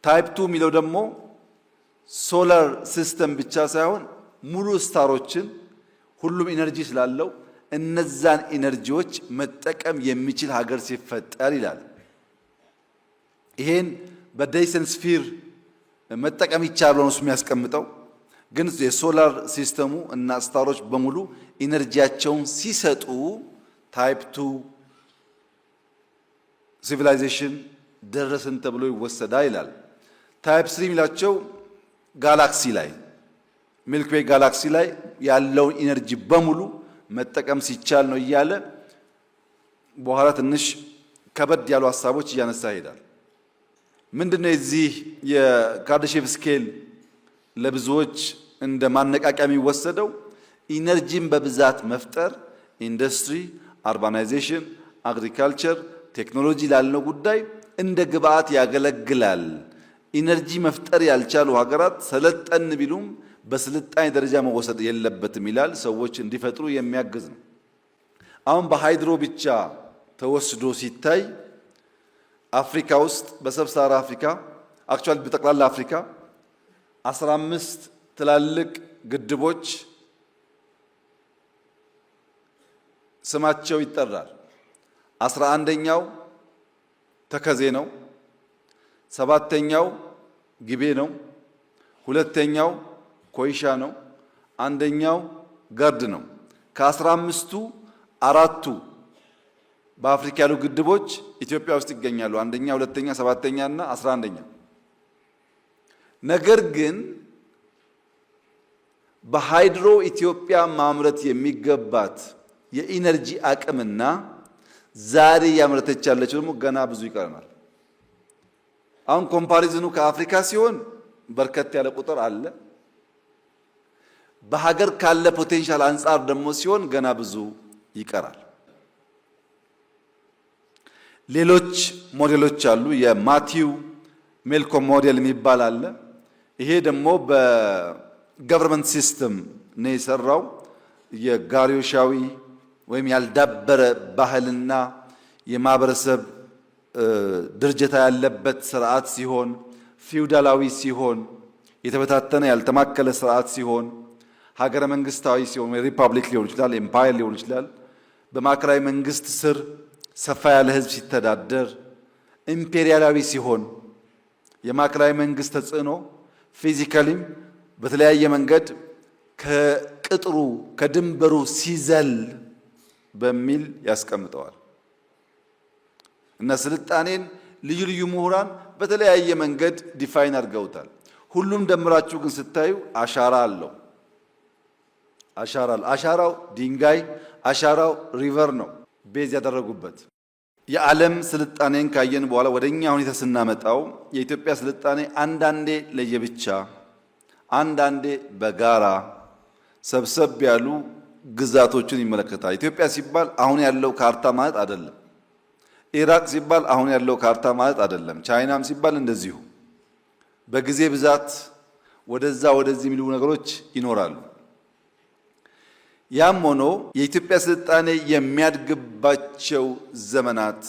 ታይፕ ቱ የሚለው ደግሞ ሶላር ሲስተም ብቻ ሳይሆን ሙሉ ስታሮችን ሁሉም ኢነርጂ ስላለው እነዛን ኢነርጂዎች መጠቀም የሚችል ሀገር ሲፈጠር ይላል። ይሄን በዳይሰን ስፊር መጠቀም ይቻላል ነው የሚያስቀምጠው። ግን የሶላር ሲስተሙ እና ስታሮች በሙሉ ኢነርጂያቸውን ሲሰጡ ታይፕ ቱ ሲቪላይዜሽን ደረስን ተብሎ ይወሰዳል ይላል። ታይፕ ስሪ የሚላቸው ጋላክሲ ላይ ሚልክዌይ ጋላክሲ ላይ ያለውን ኢነርጂ በሙሉ መጠቀም ሲቻል ነው እያለ በኋላ ትንሽ ከበድ ያሉ ሀሳቦች እያነሳ ይሄዳል። ምንድነው የዚህ የካርዳሺቭ ስኬል ለብዙዎች እንደ ማነቃቂያ የሚወሰደው? ኢነርጂን በብዛት መፍጠር ኢንዱስትሪ፣ አርባናይዜሽን፣ አግሪካልቸር፣ ቴክኖሎጂ ላልነው ጉዳይ እንደ ግብአት ያገለግላል። ኢነርጂ መፍጠር ያልቻሉ ሀገራት ሰለጠን ቢሉም በስልጣኔ ደረጃ መወሰድ የለበትም ይላል። ሰዎች እንዲፈጥሩ የሚያግዝ ነው። አሁን በሃይድሮ ብቻ ተወስዶ ሲታይ አፍሪካ ውስጥ በሰብሳራ አፍሪካ አክቹዋሊ በጠቅላላ አፍሪካ 15 ትላልቅ ግድቦች ስማቸው ይጠራል። 11ኛው ተከዜ ነው። 7ኛው ግቤ ነው። 2ኛው ኮይሻ ነው። 1ኛው ገርድ ነው። ከ15ቱ አራቱ በአፍሪካ ያሉ ግድቦች ኢትዮጵያ ውስጥ ይገኛሉ። 1ኛ፣ 2ኛ፣ 7ኛ እና 11ኛ። ነገር ግን በሃይድሮ ኢትዮጵያ ማምረት የሚገባት የኢነርጂ አቅምና ዛሬ ያመረተች ያለችው ደግሞ ገና ብዙ ይቀረናል። አሁን ኮምፓሪዝኑ ከአፍሪካ ሲሆን በርከት ያለ ቁጥር አለ። በሀገር ካለ ፖቴንሻል አንጻር ደግሞ ሲሆን ገና ብዙ ይቀራል። ሌሎች ሞዴሎች አሉ። የማቲው ሜልኮም ሞዴል የሚባል አለ። ይሄ ደግሞ በገቨርንመንት ሲስተም ነው የሰራው። የጋሪዮሻዊ ወይም ያልዳበረ ባህልና የማህበረሰብ ድርጅታ ያለበት ስርዓት ሲሆን፣ ፊውዳላዊ ሲሆን፣ የተበታተነ ያልተማከለ ስርዓት ሲሆን፣ ሀገረ መንግስታዊ ሲሆን ሪፐብሊክ ሊሆን ይችላል፣ ኤምፓየር ሊሆን ይችላል። በማዕከላዊ መንግስት ስር ሰፋ ያለ ህዝብ ሲተዳደር ኢምፔሪያላዊ ሲሆን የማዕከላዊ መንግስት ተጽዕኖ ፊዚካሊም በተለያየ መንገድ ከቅጥሩ ከድንበሩ ሲዘል በሚል ያስቀምጠዋል እና ስልጣኔን ልዩ ልዩ ምሁራን በተለያየ መንገድ ዲፋይን አድርገውታል። ሁሉም ደምራችሁ ግን ስታዩ አሻራ አለው። አሻራው ድንጋይ፣ አሻራው ሪቨር ነው ቤዝ ያደረጉበት። የዓለም ስልጣኔን ካየን በኋላ ወደኛ ሁኔታ ስናመጣው የኢትዮጵያ ስልጣኔ አንዳንዴ ለየብቻ አንዳንዴ በጋራ ሰብሰብ ያሉ ግዛቶችን ይመለከታል። ኢትዮጵያ ሲባል አሁን ያለው ካርታ ማለት አይደለም። ኢራቅ ሲባል አሁን ያለው ካርታ ማለት አይደለም። ቻይናም ሲባል እንደዚሁ በጊዜ ብዛት ወደዛ ወደዚህ የሚሉ ነገሮች ይኖራሉ። ያም ሆኖ የኢትዮጵያ ስልጣኔ የሚያድግባቸው ዘመናት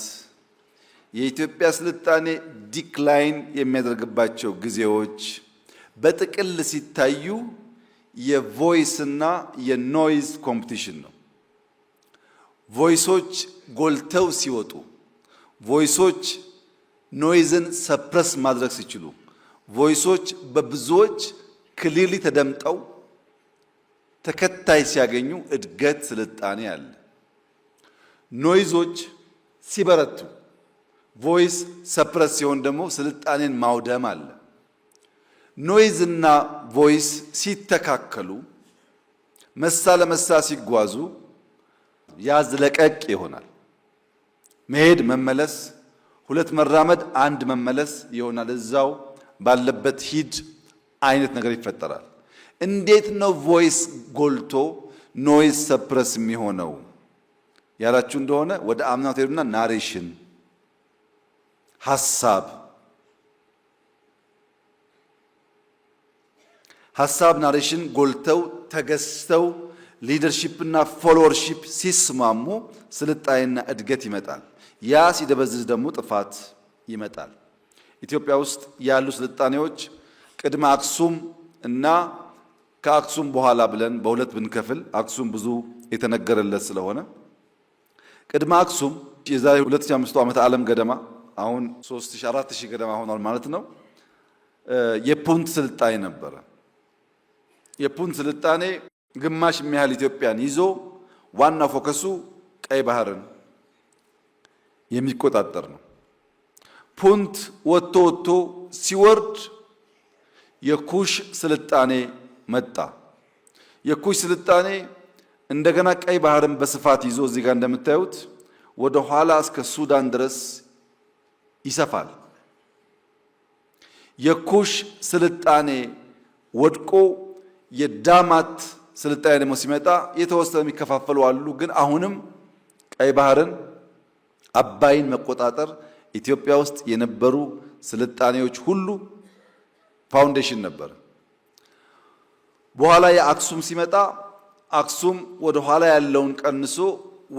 የኢትዮጵያ ስልጣኔ ዲክላይን የሚያደርግባቸው ጊዜዎች በጥቅል ሲታዩ የቮይስ እና የኖይዝ ኮምፒቲሽን ነው። ቮይሶች ጎልተው ሲወጡ፣ ቮይሶች ኖይዝን ሰፕረስ ማድረግ ሲችሉ፣ ቮይሶች በብዙዎች ክሊርሊ ተደምጠው ተከታይ ሲያገኙ እድገት ስልጣኔ አለ። ኖይዞች ሲበረቱ፣ ቮይስ ሰፕረስ ሲሆን ደግሞ ስልጣኔን ማውደም አለ። ኖይዝ እና ቮይስ ሲተካከሉ መሳ ለመሳ ሲጓዙ ያዝ ለቀቅ ይሆናል። መሄድ መመለስ፣ ሁለት መራመድ አንድ መመለስ ይሆናል። እዛው ባለበት ሂድ አይነት ነገር ይፈጠራል። እንዴት ነው ቮይስ ጎልቶ ኖይዝ ሰፕረስ የሚሆነው ያላችሁ እንደሆነ ወደ አምናው ሄዱና ናሬሽን ሐሳብ ናሬሽን ጎልተው ተገዝተው ሊደርሺፕ እና ፎሎወርሺፕ ሲስማሙ ስልጣኔና እድገት ይመጣል። ያ ሲደበዝዝ ደግሞ ጥፋት ይመጣል። ኢትዮጵያ ውስጥ ያሉ ስልጣኔዎች ቅድመ አክሱም እና ከአክሱም በኋላ ብለን በሁለት ብንከፍል አክሱም ብዙ የተነገረለት ስለሆነ ቅድመ አክሱም የዛሬ 2500 ዓመት ዓለም ገደማ አሁን 3000 4000 ገደማ ሆኗል ማለት ነው። የፑንት ስልጣኔ ነበረ። የፑንት ስልጣኔ ግማሽ የሚያህል ኢትዮጵያን ይዞ ዋና ፎከሱ ቀይ ባህርን የሚቆጣጠር ነው። ፑንት ወጥቶ ሲወርድ የኩሽ ስልጣኔ መጣ። የኩሽ ስልጣኔ እንደገና ቀይ ባህርን በስፋት ይዞ እዚህ ጋር እንደምታዩት ወደ ኋላ እስከ ሱዳን ድረስ ይሰፋል። የኩሽ ስልጣኔ ወድቆ የዳማት ስልጣኔ ደግሞ ሲመጣ የተወሰነ የሚከፋፈሉ አሉ። ግን አሁንም ቀይ ባህርን አባይን መቆጣጠር ኢትዮጵያ ውስጥ የነበሩ ስልጣኔዎች ሁሉ ፋውንዴሽን ነበር። በኋላ የአክሱም ሲመጣ አክሱም ወደ ኋላ ያለውን ቀንሶ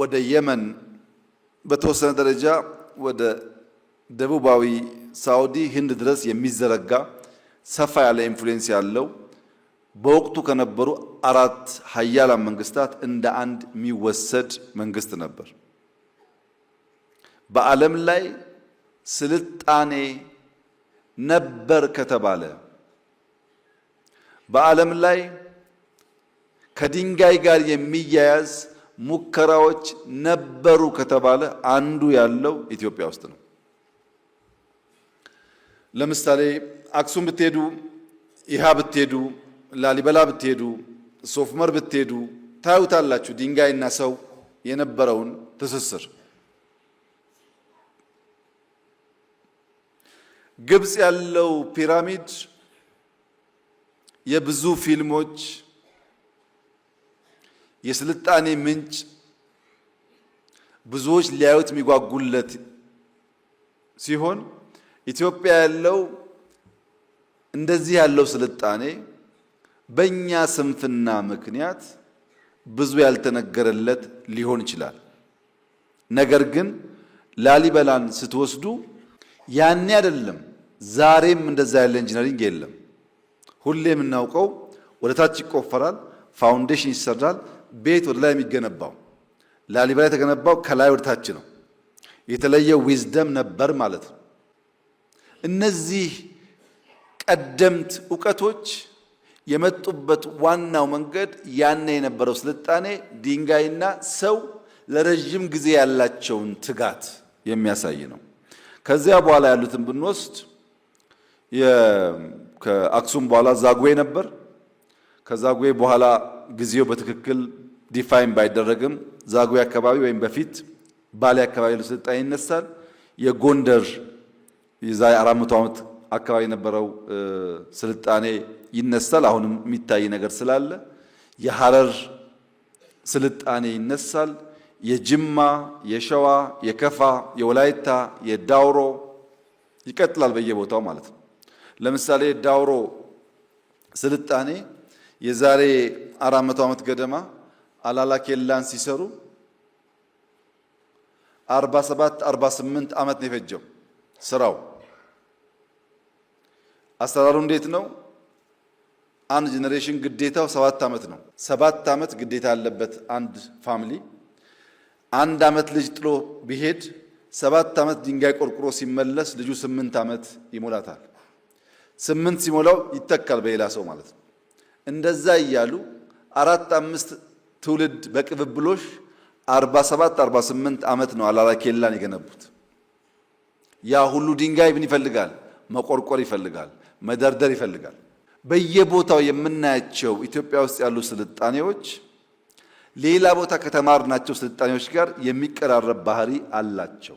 ወደ የመን በተወሰነ ደረጃ ወደ ደቡባዊ ሳውዲ ህንድ ድረስ የሚዘረጋ ሰፋ ያለ ኢንፍሉዌንስ ያለው በወቅቱ ከነበሩ 4 ሀያላን መንግስታት እንደ አንድ የሚወሰድ መንግስት ነበር። በዓለም ላይ ስልጣኔ ነበር ከተባለ በዓለም ላይ ከድንጋይ ጋር የሚያያዝ ሙከራዎች ነበሩ ከተባለ አንዱ ያለው ኢትዮጵያ ውስጥ ነው። ለምሳሌ አክሱም ብትሄዱ፣ ይሃ ብትሄዱ፣ ላሊበላ ብትሄዱ፣ ሶፍመር ብትሄዱ ታዩታላችሁ ድንጋይና ሰው የነበረውን ትስስር። ግብጽ ያለው ፒራሚድ የብዙ ፊልሞች የስልጣኔ ምንጭ፣ ብዙዎች ሊያዩት የሚጓጉለት ሲሆን ኢትዮጵያ ያለው እንደዚህ ያለው ስልጣኔ በእኛ ስንፍና ምክንያት ብዙ ያልተነገረለት ሊሆን ይችላል። ነገር ግን ላሊበላን ስትወስዱ ያኔ አይደለም ዛሬም እንደዛ ያለ ኢንጂነሪንግ የለም። ሁሌ የምናውቀው ወደ ታች ይቆፈራል፣ ፋውንዴሽን ይሰራል፣ ቤት ወደ ላይ የሚገነባው። ላሊበላ የተገነባው ከላይ ወደ ታች ነው። የተለየ ዊዝደም ነበር ማለት ነው። እነዚህ ቀደምት ዕውቀቶች የመጡበት ዋናው መንገድ ያኔ የነበረው ስልጣኔ ድንጋይና ሰው ለረጅም ጊዜ ያላቸውን ትጋት የሚያሳይ ነው። ከዚያ በኋላ ያሉትን ብንወስድ ከአክሱም በኋላ ዛጉዌ ነበር። ከዛጉዌ በኋላ ጊዜው በትክክል ዲፋይን ባይደረግም ዛጉዌ አካባቢ ወይም በፊት ባሌ አካባቢ ያለው ስልጣኔ ይነሳል። የጎንደር የዛሬ 400 ዓመት አካባቢ የነበረው ስልጣኔ ይነሳል። አሁንም የሚታይ ነገር ስላለ የሐረር ስልጣኔ ይነሳል። የጅማ፣ የሸዋ፣ የከፋ፣ የወላይታ፣ የዳውሮ ይቀጥላል በየቦታው ማለት ነው። ለምሳሌ ዳውሮ ስልጣኔ የዛሬ 400 ዓመት ገደማ አላላ ኬላን ሲሰሩ 47 48 ዓመት ነው የፈጀው ስራው። አሰራሩ እንዴት ነው? አንድ ጄኔሬሽን ግዴታው 7 ዓመት ነው። 7 ዓመት ግዴታ ያለበት አንድ ፋሚሊ አንድ ዓመት ልጅ ጥሎ ቢሄድ 7 ዓመት ድንጋይ ቆርቁሮ ሲመለስ ልጁ 8 ዓመት ይሞላታል። 8 ሲሞላው ይተካል በሌላ ሰው ማለት ነው። እንደዛ እያሉ 4 5 ትውልድ በቅብብሎሽ 47 48 ዓመት ነው አላላ ኬላን የገነቡት። ያ ሁሉ ድንጋይ ምን ይፈልጋል? መቆርቆር ይፈልጋል፣ መደርደር ይፈልጋል። በየቦታው የምናያቸው ኢትዮጵያ ውስጥ ያሉ ስልጣኔዎች ሌላ ቦታ ከተማርናቸው ስልጣኔዎች ጋር የሚቀራረብ ባህሪ አላቸው።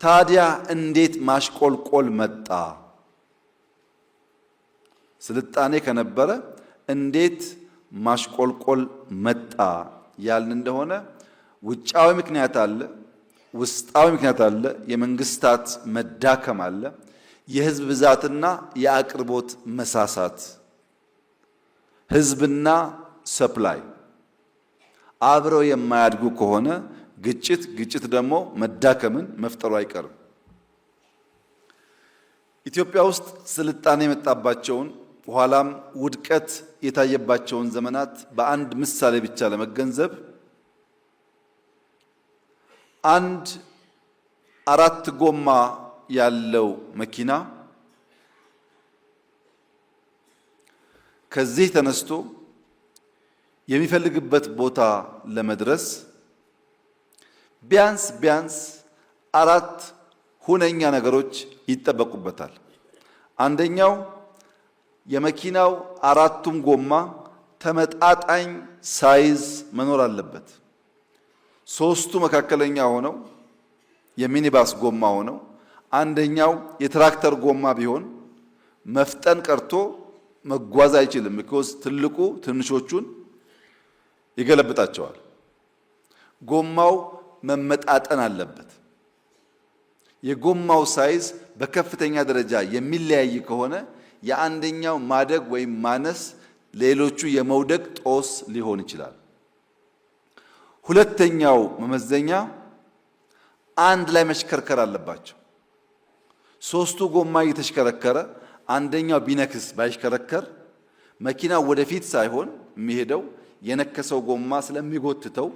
ታዲያ እንዴት ማሽቆልቆል መጣ? ስልጣኔ ከነበረ እንዴት ማሽቆልቆል መጣ ያልን እንደሆነ ውጫዊ ምክንያት አለ፣ ውስጣዊ ምክንያት አለ፣ የመንግስታት መዳከም አለ፣ የህዝብ ብዛትና የአቅርቦት መሳሳት። ህዝብና ሰፕላይ አብረው የማያድጉ ከሆነ ግጭት ደግሞ መዳከምን መፍጠሩ አይቀርም። ኢትዮጵያ ውስጥ ስልጣኔ የመጣባቸውን ኋላም ውድቀት የታየባቸውን ዘመናት በአንድ ምሳሌ ብቻ ለመገንዘብ አንድ 4 ጎማ ያለው መኪና ከዚህ ተነስቶ የሚፈልግበት ቦታ ለመድረስ ቢያንስ 4 ሁነኛ ነገሮች ይጠበቁበታል። አንደኛው የመኪናው 4ቱም ጎማ ተመጣጣኝ ሳይዝ መኖር አለበት። 3ቱ መካከለኛ ሆነው የሚኒባስ ጎማ ሆነው አንደኛው የትራክተር ጎማ ቢሆን መፍጠን ቀርቶ መጓዝ አይችልም። because ትልቁ ትንሾቹን ይገለብጣቸዋል። ጎማው መመጣጠን አለበት። የጎማው ሳይዝ በከፍተኛ ደረጃ የሚለያይ ከሆነ የአንደኛው ማደግ ወይም ማነስ ሌሎቹ የመውደቅ ጦስ ሊሆን ይችላል። ሁለተኛው መመዘኛ አንድ ላይ መሽከርከር አለባቸው። 3ቱ ጎማ እየተሽከረከረ አንደኛው ቢነክስ ባይሽከረከር መኪናው ወደፊት ሳይሆን የሚሄደው የነከሰው ጎማ ስለሚጎትተው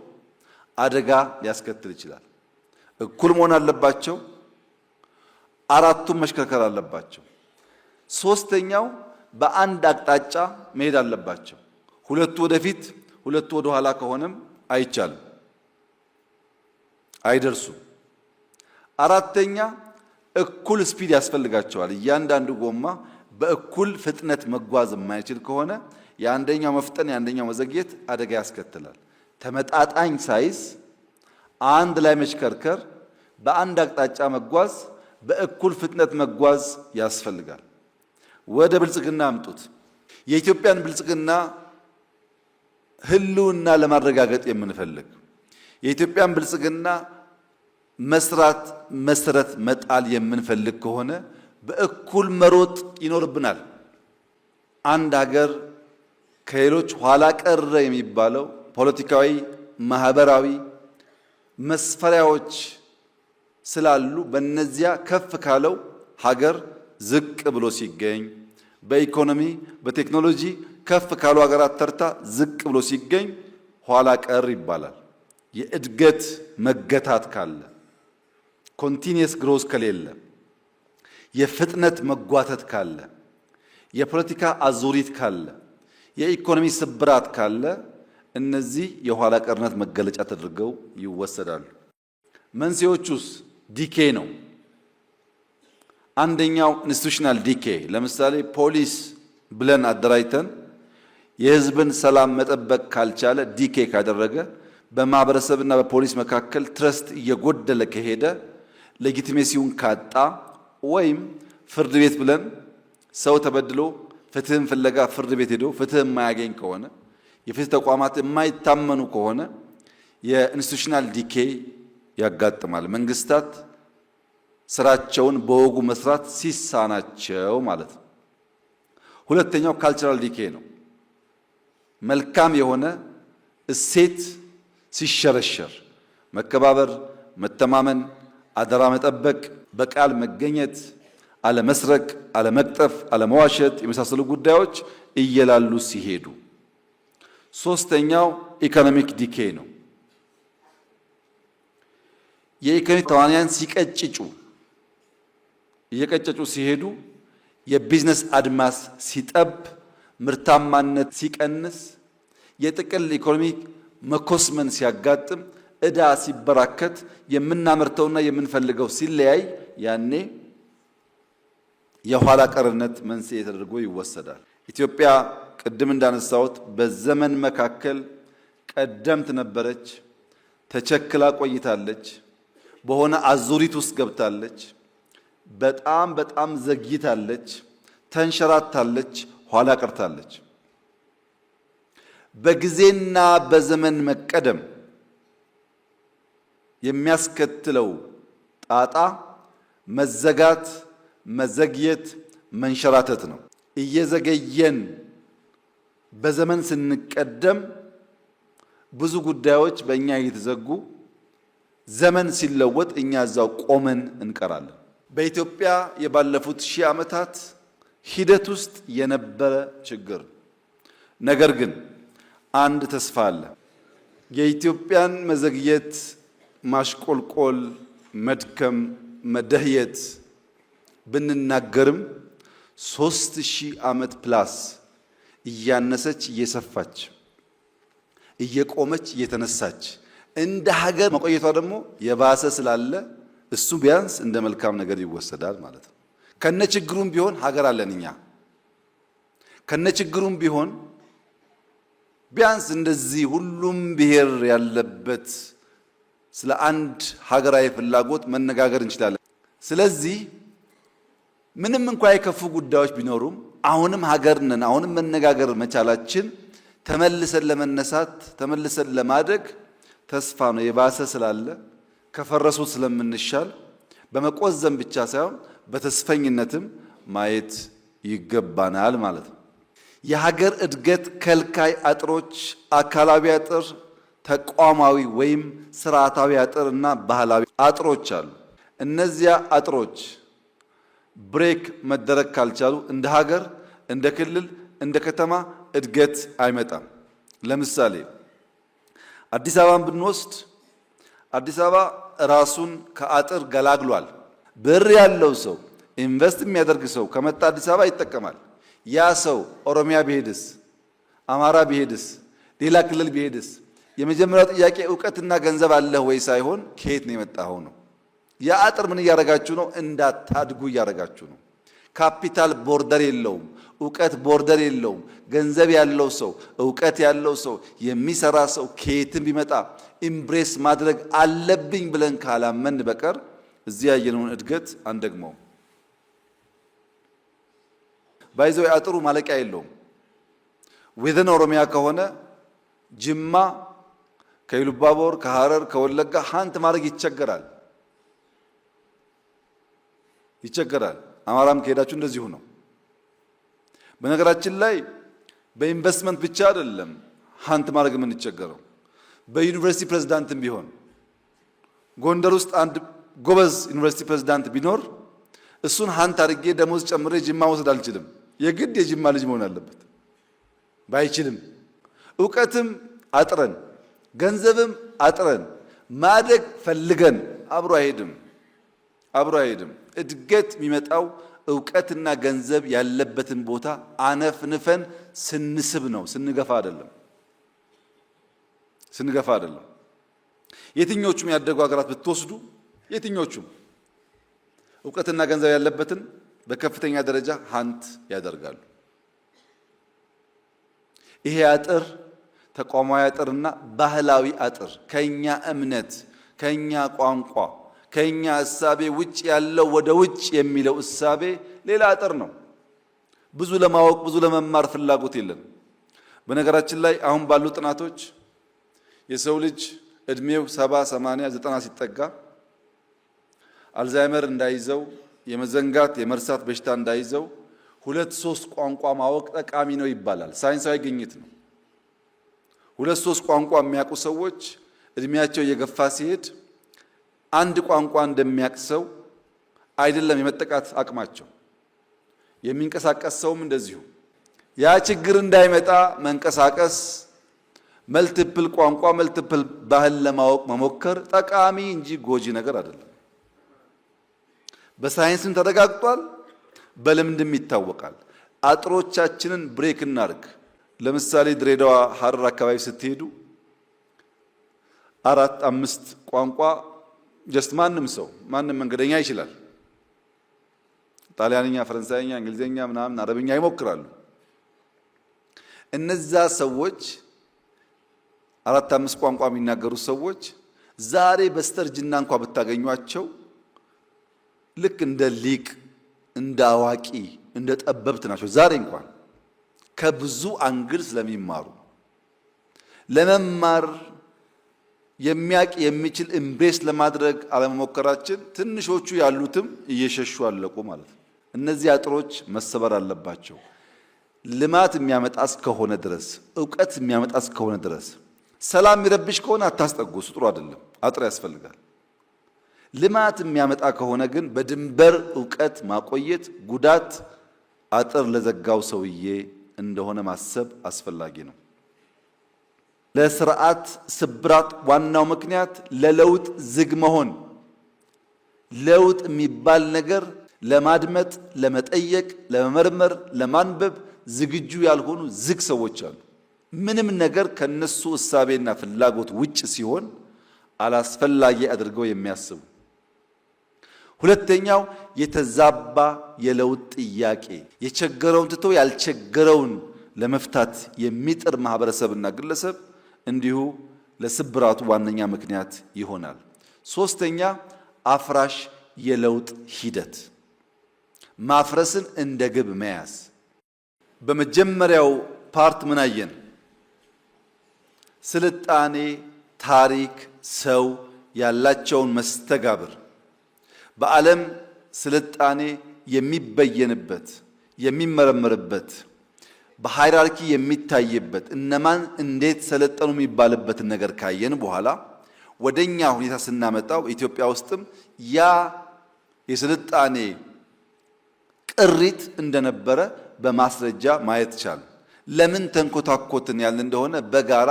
አደጋ ሊያስከትል ይችላል። እኩል መሆን አለባቸው። 4ቱም መሽከርከር አለባቸው። 3ኛው በአንድ አቅጣጫ መሄድ አለባቸው። 2ቱ ወደፊት 2ቱ ወደ ኋላ ከሆነም አይቻልም፣ አይደርሱም። 4ኛ እኩል ስፒድ ያስፈልጋቸዋል። እያንዳንዱ ጎማ በእኩል ፍጥነት መጓዝ የማይችል ከሆነ የአንደኛው መፍጠን የአንደኛው መዘግየት አደጋ ያስከትላል። ተመጣጣኝ ሳይዝ፣ አንድ ላይ መሽከርከር፣ በአንድ አቅጣጫ መጓዝ፣ በእኩል ፍጥነት መጓዝ ያስፈልጋል። ወደ ብልጽግና አምጡት። የኢትዮጵያን ብልጽግና ህልውና ለማረጋገጥ የምንፈልግ የኢትዮጵያን ብልጽግና መስራት መሰረት መጣል የምንፈልግ ከሆነ በእኩል መሮጥ ይኖርብናል። አንድ ሀገር ከሌሎች ኋላ ቀረ የሚባለው ፖለቲካዊ፣ ማህበራዊ መስፈሪያዎች ስላሉ በእነዚያ ከፍ ካለው ሀገር ዝቅ ብሎ ሲገኝ፣ በኢኮኖሚ በቴክኖሎጂ ከፍ ካሉ ሀገራት ተርታ ዝቅ ብሎ ሲገኝ ኋላ ቀር ይባላል። የእድገት መገታት ካለ፣ ኮንቲኒየስ ግሮዝ ከሌለ፣ የፍጥነት መጓተት ካለ፣ የፖለቲካ አዙሪት ካለ፣ የኢኮኖሚ ስብራት ካለ እነዚህ የኋላ ቀርነት መገለጫ ተደርገው ይወሰዳሉ። መንስኤዎቹስ ዲኬ ነው። አንደኛው ኢንስቲቱሽናል ዲኬ፣ ለምሳሌ ፖሊስ ብለን አደራጅተን የህዝብን ሰላም መጠበቅ ካልቻለ፣ ዲኬ ካደረገ፣ በማህበረሰብና በፖሊስ መካከል ትረስት እየጎደለ ከሄደ፣ ሌጂቲሜሲውን ካጣ፣ ወይም ፍርድ ቤት ብለን ሰው ተበድሎ ፍትህን ፍለጋ ፍርድ ቤት ሄዶ ፍትህ የማያገኝ ከሆነ፣ የፍትህ ተቋማት የማይታመኑ ከሆነ የኢንስቲቱሽናል ዲኬ ያጋጥማል። መንግስታት ስራቸውን በወጉ መስራት ሲሳናቸው ማለት ነው። ሁለተኛው ካልቸራል ዲኬ ነው። መልካም የሆነ እሴት ሲሸረሸር፣ መከባበር፣ መተማመን፣ አደራ መጠበቅ፣ በቃል መገኘት፣ አለመስረቅ፣ አለመቅጠፍ፣ አለመዋሸት የመሳሰሉ ጉዳዮች እየላሉ ሲሄዱ። ሶስተኛው ኢኮኖሚክ ዲኬ ነው። የኢኮኖሚ ተዋንያን ሲቀጭጩ፣ እየቀጨጩ ሲሄዱ፣ የቢዝነስ አድማስ ሲጠብ፣ ምርታማነት ሲቀንስ፣ የጥቅል ኢኮኖሚ መኮስመን ሲያጋጥም፣ ዕዳ ሲበራከት፣ የምናመርተውና የምንፈልገው ሲለያይ፣ ያኔ የኋላ ቀርነት መንስኤ ተደርጎ ይወሰዳል። ኢትዮጵያ ቅድም እንዳነሳሁት በዘመን መካከል ቀደምት ነበረች፣ ተቸክላ ቆይታለች፣ በሆነ አዙሪት ውስጥ ገብታለች፣ በጣም ዘግይታለች፣ ተንሸራታለች፣ ኋላ ቀርታለች። በጊዜና በዘመን መቀደም የሚያስከትለው ጣጣ መዘጋት፣ መዘግየት፣ መንሸራተት ነው። እየዘገየን በዘመን ስንቀደም ብዙ ጉዳዮች በእኛ እየተዘጉ፣ ዘመን ሲለወጥ እኛ እዛው ቆመን እንቀራለን። በኢትዮጵያ የባለፉት 1000 ዓመታት ሂደት ውስጥ የነበረ ችግር። ነገር ግን አንድ ተስፋ አለ። የኢትዮጵያን መዘግየት፣ ማሽቆልቆል፣ መድከም፣ መደህየት ብንናገርም 3000 ዓመት ፕላስ እያነሰች እየሰፋች እየቆመች እየተነሳች እንደ ሀገር መቆየቷ ደግሞ የባሰ ስላለ እሱ ቢያንስ እንደ መልካም ነገር ይወሰዳል ማለት ነው። ከነችግሩም ቢሆን ሀገር አለን እኛ። ከነችግሩም ቢሆን ቢያንስ እንደዚህ ሁሉም ብሔር ያለበት ስለ አንድ ሀገራዊ ፍላጎት መነጋገር እንችላለን። ስለዚህ ምንም እንኳን የከፉ ጉዳዮች ቢኖሩም አሁንም ሀገር ነን። አሁንም መነጋገር መቻላችን ተመልሰን ለመነሳት ተመልሰን ለማደግ ተስፋ ነው። የባሰ ስላለ ከፈረሱት ስለምንሻል በመቆዘም ብቻ ሳይሆን በተስፈኝነትም ማየት ይገባናል ማለት ነው። የሀገር እድገት ከልካይ አጥሮች አካላዊ አጥር፣ ተቋማዊ ወይም ስርዓታዊ አጥር እና ባህላዊ አጥሮች አሉ። እነዚያ አጥሮች ብሬክ መደረግ ካልቻሉ እንደ ሀገር፣ እንደ ክልል፣ እንደ ከተማ እድገት አይመጣም። ለምሳሌ አዲስ አበባን ብንወስድ አዲስ አበባ ራሱን ከአጥር ገላግሏል። ብር ያለው ሰው ኢንቨስት የሚያደርግ ሰው ከመጣ አዲስ አበባ ይጠቀማል። ያ ሰው ኦሮሚያ ቢሄድስ፣ አማራ ቢሄድስ፣ ሌላ ክልል ቢሄድስ የመጀመሪያው ጥያቄ ዕውቀትና ገንዘብ አለህ ወይ ሳይሆን ከየት ነው የመጣኸው ነው። ያ አጥር ምን እያደረጋችሁ ነው? እንዳታድጉ እያደረጋችሁ ነው። ካፒታል ቦርደር የለውም። ዕውቀት ቦርደር የለውም። ገንዘብ ያለው ሰው፣ ዕውቀት ያለው ሰው፣ የሚሰራ ሰው ከየትም ቢመጣ ኢምብሬስ ማድረግ አለብኝ ብለን ካላመን በቀር እዚህ ያየነውን እድገት አንደግመው። ባይዘው አጥሩ ማለቂያ የለውም። ወደን ኦሮሚያ ከሆነ ጅማ ከኢሉባቦር ከሐረር ከወለጋ ሃንት ማድረግ ይቸገራል። አማራም ከሄዳችሁ እንደዚሁ ነው። በነገራችን ላይ በኢንቨስትመንት ብቻ አይደለም ሃንት ማድረግ የምንቸገረው። በዩኒቨርሲቲ ፕሬዝዳንትም ቢሆን ጎንደር ውስጥ አንድ ጎበዝ ዩኒቨርሲቲ ፕሬዝዳንት ቢኖር እሱን ሃንት አድርጌ ደሞዝ ጨምሬ ጅማ መውሰድ አልችልም። የግድ የጅማ ልጅ መሆን አለበት። ባይችልም ዕውቀትም አጥረን ገንዘብም አጥረን ማደግ ፈልገን አብሮ አይሄድም። እድገት የሚመጣው ዕውቀትና ገንዘብ ያለበትን ቦታ አነፍንፈን ስንስብ ነው፣ ስንገፋ አይደለም። የትኞቹም ያደጉ ሀገራት ብትወስዱ የትኞቹም ዕውቀትና ገንዘብ ያለበትን በከፍተኛ ደረጃ ሀንት ያደርጋሉ። ይሄ አጥር ተቋማዊ አጥርና ባህላዊ አጥር ከኛ እምነት፣ ከኛ ቋንቋ፣ ከኛ እሳቤ ውጭ ያለው ወደ ውጭ የሚለው እሳቤ ሌላ አጥር ነው። ብዙ ለማወቅ ብዙ ለመማር ፍላጎት የለም። በነገራችን ላይ አሁን ባሉ ጥናቶች የሰው ልጅ እድሜው 70፣ 80፣ 90 ሲጠጋ አልዛይመር እንዳይዘው የመዘንጋት የመርሳት በሽታ እንዳይዘው 2-3 ቋንቋ ማወቅ ጠቃሚ ነው ይባላል። ሳይንሳዊ ግኝት ነው። 2-3 ቋንቋ የሚያውቁ ሰዎች እድሜያቸው እየገፋ ሲሄድ አንድ ቋንቋ እንደሚያውቅ ሰው አይደለም የመጠቃት አቅማቸው። የሚንቀሳቀስ ሰውም እንደዚሁ። ያ ችግር እንዳይመጣ መንቀሳቀስ፣ መልቲፕል ቋንቋ መልቲፕል ባህል ለማወቅ መሞከር ጠቃሚ እንጂ ጎጂ ነገር አይደለም። በሳይንስም ተረጋግጧል፣ በልምድም ይታወቃል። አጥሮቻችንን ብሬክ እናርግ። ለምሳሌ ድሬዳዋ፣ ሐረር አካባቢ ስትሄዱ 4-5 ቋንቋ ጀስት ማንም መንገደኛ ይችላል። ጣሊያንኛ፣ ፈረንሳይኛ፣ እንግሊዝኛ ምናምን አረብኛ ይሞክራሉ። እነዛ ሰዎች 4-5 ቋንቋ የሚናገሩ ሰዎች ዛሬ በስተርጅና እንኳን ብታገኟቸው ልክ እንደ ሊቅ፣ እንደ አዋቂ፣ እንደ ጠበብት ናቸው። ዛሬ እንኳን ከብዙ አንግል ስለሚማሩ ለመማር የሚያቅ የሚችል ኢምብሬስ ለማድረግ አለመሞከራችን ትንሾቹ ያሉትም እየሸሹ አለቁ ማለት ነው። እነዚህ አጥሮች መሰበር አለባቸው። ልማት የሚያመጣ እስከሆነ ድረስ፣ ዕውቀት የሚያመጣ እስከሆነ ድረስ፣ ሰላም የሚረብሽ ከሆነ አታስጠጉ። እሱ ጥሩ አይደለም። አጥር ያስፈልጋል። ልማት የሚያመጣ ከሆነ ግን በድንበር ዕውቀት ማቆየት ጉዳት አጥር ለዘጋው ሰውዬ እንደሆነ ማሰብ አስፈላጊ ነው። ለስርዓት ስብራት ዋናው ምክንያት ለለውጥ ዝግ መሆን። ለውጥ የሚባል ነገር ለማድመጥ፣ ለመጠየቅ፣ ለመመርመር፣ ለማንበብ ዝግጁ ያልሆኑ ዝግ ሰዎች አሉ። ምንም ነገር ከነሱ እሳቤና ፍላጎት ውጭ ሲሆን አላስፈላጊ አድርገው የሚያስቡ። ሁለተኛው የተዛባ የለውጥ ጥያቄ፣ የቸገረውን ትቶ ያልቸገረውን ለመፍታት የሚጥር ማህበረሰብና ግለሰብ እንዲሁ ለስብራቱ ዋነኛ ምክንያት ይሆናል። ሶስተኛ አፍራሽ የለውጥ ሂደት፣ ማፍረስን እንደ ግብ መያዝ። በመጀመሪያው ፓርት ምን አየን? ስልጣኔ፣ ታሪክ፣ ሰው ያላቸውን መስተጋብር በዓለም ስልጣኔ የሚበየንበት የሚመረመርበት በሃይራርኪ የሚታይበት እነማን እንዴት ሰለጠኑ የሚባልበትን ነገር ካየን በኋላ ወደኛ ሁኔታ ስናመጣው ኢትዮጵያ ውስጥም ያ የስልጣኔ ቅሪት እንደነበረ በማስረጃ ማየት ቻል። ለምን ተንኮታኮትን ያልን እንደሆነ በጋራ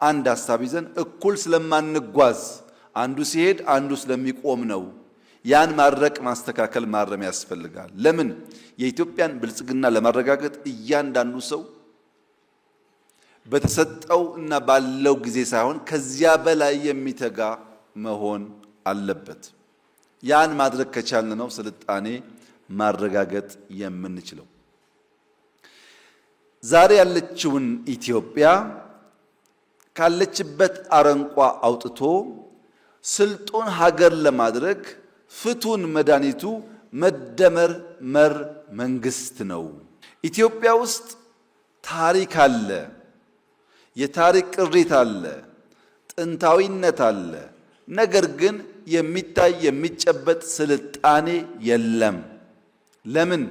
አንድ ሐሳብ ይዘን እኩል ስለማንጓዝ አንዱ ሲሄድ አንዱ ስለሚቆም ነው። ያን ማድረቅ፣ ማስተካከል፣ ማረም ያስፈልጋል። ለምን የኢትዮጵያን ብልጽግና ለማረጋገጥ እያንዳንዱ ሰው በተሰጠው እና ባለው ጊዜ ሳይሆን ከዚያ በላይ የሚተጋ መሆን አለበት። ያን ማድረግ ከቻልን ነው ስልጣኔ ማረጋገጥ የምንችለው። ዛሬ ያለችውን ኢትዮጵያ ካለችበት አረንቋ አውጥቶ ስልጡን ሀገር ለማድረግ ፍቱን መድኃኒቱ መደመር መር መንግስት ነው። ኢትዮጵያ ውስጥ ታሪክ አለ፣ የታሪክ ቅሪት አለ፣ ጥንታዊነት አለ። ነገር ግን የሚታይ የሚጨበጥ ስልጣኔ የለም። ለምን?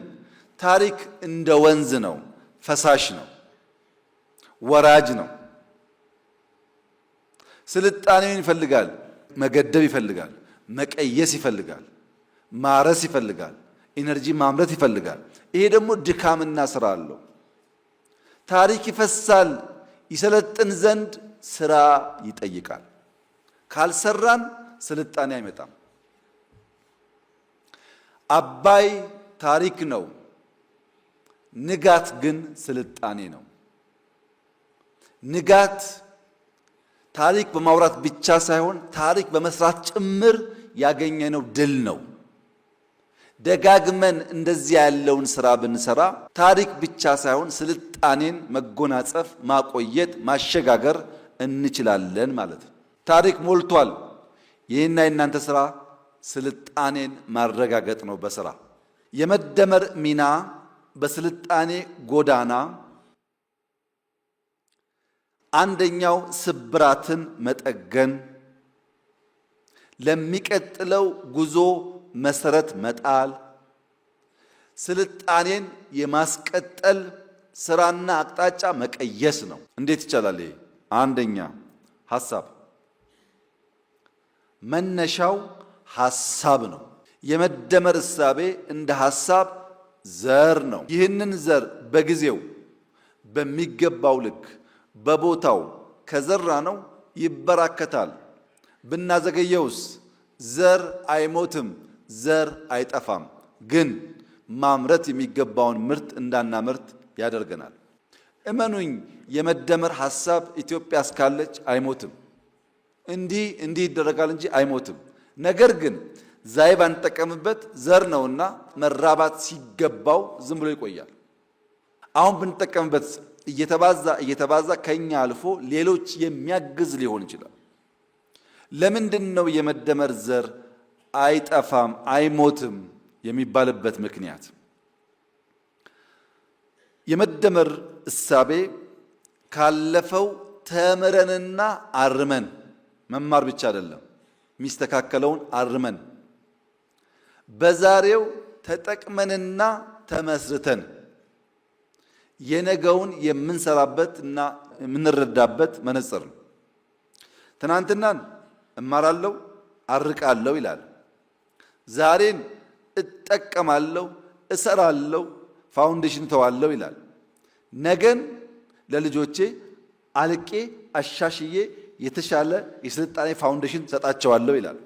ታሪክ እንደ ወንዝ ነው፣ ፈሳሽ ነው፣ ወራጅ ነው። ስልጣኔውን ይፈልጋል፣ መገደብ ይፈልጋል፣ መቀየስ ይፈልጋል፣ ማረስ ይፈልጋል፣ ኢነርጂ ማምረት ይፈልጋል። ይሄ ደግሞ ድካምና ስራ አለው። ታሪክ ይፈሳል፣ ይሰለጥን ዘንድ ስራ ይጠይቃል። ካልሰራን ስልጣኔ አይመጣም። አባይ ታሪክ ነው፣ ንጋት ግን ስልጣኔ ነው። ንጋት ታሪክ በማውራት ብቻ ሳይሆን ታሪክ በመስራት ጭምር ያገኘነው ድል ነው። ደጋግመን እንደዚህ ያለውን ስራ ብንሰራ ታሪክ ብቻ ሳይሆን ስልጣኔን መጎናጸፍ፣ ማቆየት፣ ማሸጋገር እንችላለን ማለት ነው። ታሪክ ሞልቷል። ይህና የእናንተ ስራ ስልጣኔን ማረጋገጥ ነው። በስራ የመደመር ሚና በስልጣኔ ጎዳና አንደኛው ስብራትን መጠገን፣ ለሚቀጥለው ጉዞ መሰረት መጣል፣ ስልጣኔን የማስቀጠል ስራና አቅጣጫ መቀየስ ነው። እንዴት ይቻላል? ይሄ አንደኛ ሐሳብ፣ መነሻው ሐሳብ ነው። የመደመር እሳቤ እንደ ሐሳብ ዘር ነው። ይህንን ዘር በጊዜው በሚገባው ልክ በቦታው ከዘራ ነው ይበራከታል። ብናዘገየውስ ዘር አይሞትም፣ ዘር አይጠፋም። ግን ማምረት የሚገባውን ምርት እንዳናመርት ያደርገናል። እመኑኝ፣ የመደመር ሐሳብ ኢትዮጵያ እስካለች አይሞትም። እንዲህ ይደረጋል እንጂ አይሞትም። ነገር ግን ዛይ ባንጠቀምበት ዘር ነውና መራባት ሲገባው ዝም ብሎ ይቆያል። አሁን ብንጠቀምበት እየተባዛ ከኛ አልፎ ሌሎች የሚያግዝ ሊሆን ይችላል። ለምንድን ነው የመደመር ዘር አይጠፋም አይሞትም የሚባልበት ምክንያት? የመደመር እሳቤ ካለፈው ተምረንና አርመን መማር ብቻ አይደለም፣ የሚስተካከለውን አርመን በዛሬው ተጠቅመንና ተመስርተን የነገውን የምንሰራበት እና የምንረዳበት መነጽር ነው። ትናንትናን እማራለሁ አርቃለሁ ይላል። ዛሬን እጠቀማለሁ እሰራለሁ ፋውንዴሽን ተዋለሁ ይላል። ነገን ለልጆቼ አልቄ አሻሽዬ የተሻለ የስልጣኔ ፋውንዴሽን ሰጣቸዋለሁ ይላል።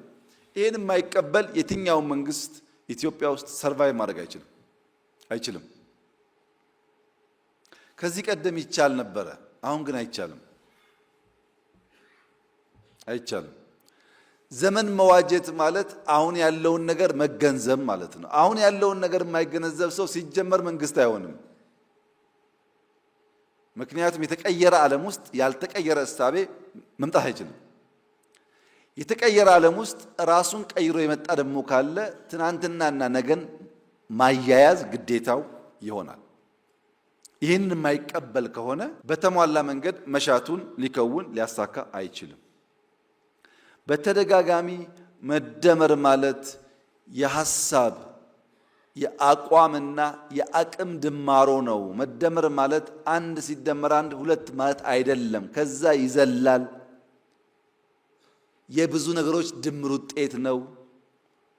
ይህን የማይቀበል የትኛው መንግስት ኢትዮጵያ ውስጥ ሰርቫይቭ ማድረግ አይችልም። ከዚህ ቀደም ይቻል ነበረ፣ አሁን ግን አይቻልም። ዘመን መዋጀት ማለት አሁን ያለውን ነገር መገንዘብ ማለት ነው። አሁን ያለውን ነገር የማይገነዘብ ሰው ሲጀመር መንግስት አይሆንም። ምክንያቱም የተቀየረ ዓለም ውስጥ ያልተቀየረ እሳቤ መምጣት አይችልም። የተቀየረ ዓለም ውስጥ ራሱን ቀይሮ የመጣ ደግሞ ካለ ትናንትናና ነገን ማያያዝ ግዴታው ይሆናል። ይህንን የማይቀበል ከሆነ በተሟላ መንገድ መሻቱን ሊከውን ሊያሳካ አይችልም። በተደጋጋሚ መደመር ማለት የሐሳብ የአቋምና የአቅም ድማሮ ነው። መደመር ማለት አንድ ሲደመር አንድ ሁለት ማለት አይደለም። ከዛ ይዘላል። የብዙ ነገሮች ድምር ውጤት ነው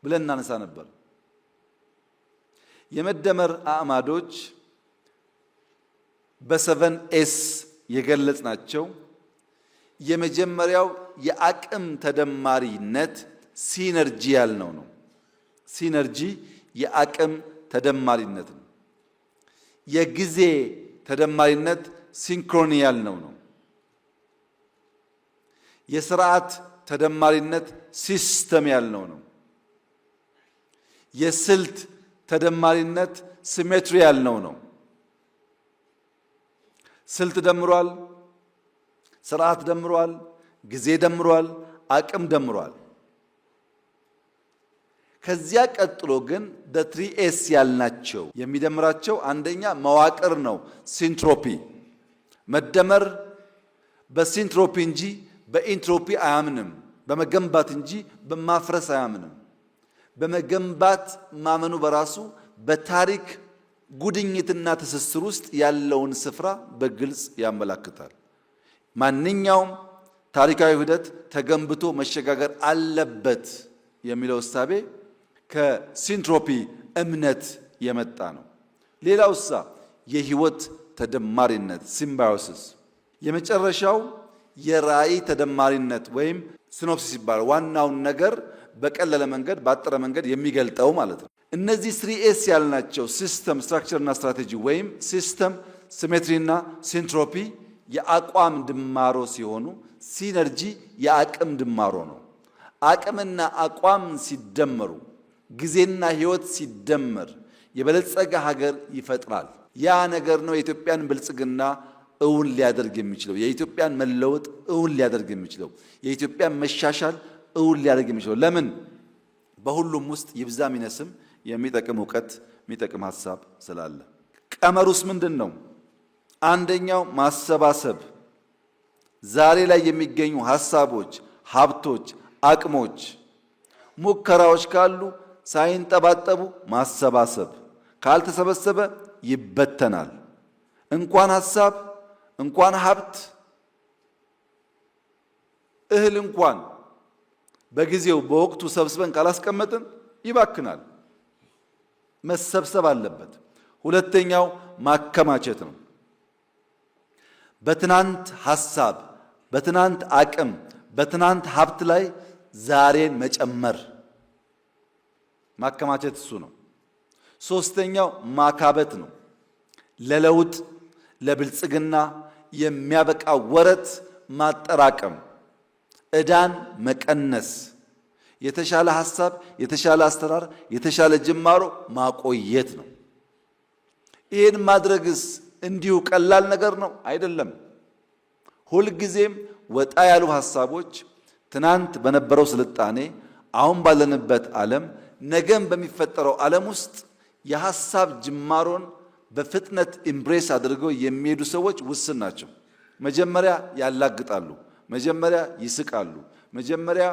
ብለን እናነሳ ነበር። የመደመር አዕማዶች በሰቨን ኤስ የገለጽናቸው የመጀመሪያው የአቅም ተደማሪነት ሲነርጂ ያልነው ነው። ሲነርጂ የአቅም ተደማሪነት ነው። የጊዜ ተደማሪነት ሲንክሮኒ ያልነው ነው። የስርዓት ተደማሪነት ሲስተም ያልነው ነው። የስልት ተደማሪነት ሲሜትሪ ያልነው ነው። ስልት ደምሯል፣ ስርዓት ደምሯል፣ ጊዜ ደምሯል፣ አቅም ደምሯል። ከዚያ ቀጥሎ ግን በ3ኤስ ያልናቸው የሚደምራቸው አንደኛ መዋቅር ነው፣ ሲንትሮፒ። መደመር በሲንትሮፒ እንጂ በኢንትሮፒ አያምንም። በመገንባት እንጂ በማፍረስ አያምንም። በመገንባት ማመኑ በራሱ በታሪክ ጉድኝትና ትስስር ውስጥ ያለውን ስፍራ በግልጽ ያመላክታል። ማንኛውም ታሪካዊ ሂደት ተገንብቶ መሸጋገር አለበት የሚለው እሳቤ ከሲንትሮፒ እምነት የመጣ ነው። ሌላውሳ የህይወት ተደማሪነት ሲምባዮሲስ። የመጨረሻው የራዕይ ተደማሪነት ወይም ሲኖፕሲስ ይባላል። ዋናውን ነገር በቀለለ መንገድ ባጠረ መንገድ የሚገልጠው ማለት ነው። እነዚህ 3S ያልናቸው ሲስተም፣ ስትራክቸር እና ስትራቴጂ ወይም ሲስተም፣ ሲሜትሪ እና ሲንትሮፒ የአቋም ድማሮ ሲሆኑ ሲነርጂ የአቅም ድማሮ ነው። አቅምና አቋም ሲደመሩ ጊዜና ህይወት ሲደመር የበለጸገ ሀገር ይፈጥራል። ያ ነገር ነው የኢትዮጵያን ብልጽግና እውን ሊያደርግ የሚችለው፣ የኢትዮጵያን መለወጥ እውን ሊያደርግ የሚችለው፣ የኢትዮጵያን መሻሻል እውን ሊያደርግ የሚችለው። ለምን? በሁሉም ውስጥ ይብዛም ይነስም የሚጠቅም እውቀት የሚጠቅም ሀሳብ ስላለ። ቀመሩስ ምንድን ነው? አንደኛው ማሰባሰብ፣ ዛሬ ላይ የሚገኙ ሀሳቦች፣ ሀብቶች፣ አቅሞች፣ ሙከራዎች ካሉ ሳይንጠባጠቡ ማሰባሰብ። ካልተሰበሰበ ይበተናል። እንኳን ሀሳብ እንኳን ሀብት እህል እንኳን በጊዜው በወቅቱ ሰብስበን ካላስቀመጥን ይባክናል። መሰብሰብ አለበት። ሁለተኛው ማከማቸት ነው። በትናንት ሀሳብ፣ በትናንት አቅም፣ በትናንት ሀብት ላይ ዛሬን መጨመር ማከማቸት እሱ ነው። ሶስተኛው ማካበት ነው። ለለውጥ ለብልጽግና የሚያበቃ ወረት ማጠራቀም፣ ዕዳን መቀነስ፣ የተሻለ ሀሳብ፣ የተሻለ አስተራር፣ የተሻለ ጅማሮ ማቆየት ነው። ይህን ማድረግስ እንዲሁ ቀላል ነገር ነው አይደለም። ሁልጊዜም ወጣ ያሉ ሀሳቦች ትናንት በነበረው ስልጣኔ፣ አሁን ባለንበት ዓለም፣ ነገም በሚፈጠረው ዓለም ውስጥ የሀሳብ ጅማሮን በፍጥነት ኢምብሬስ አድርገው የሚሄዱ ሰዎች ውስን ናቸው። መጀመሪያ ያላግጣሉ፣ መጀመሪያ ይስቃሉ፣ መጀመሪያ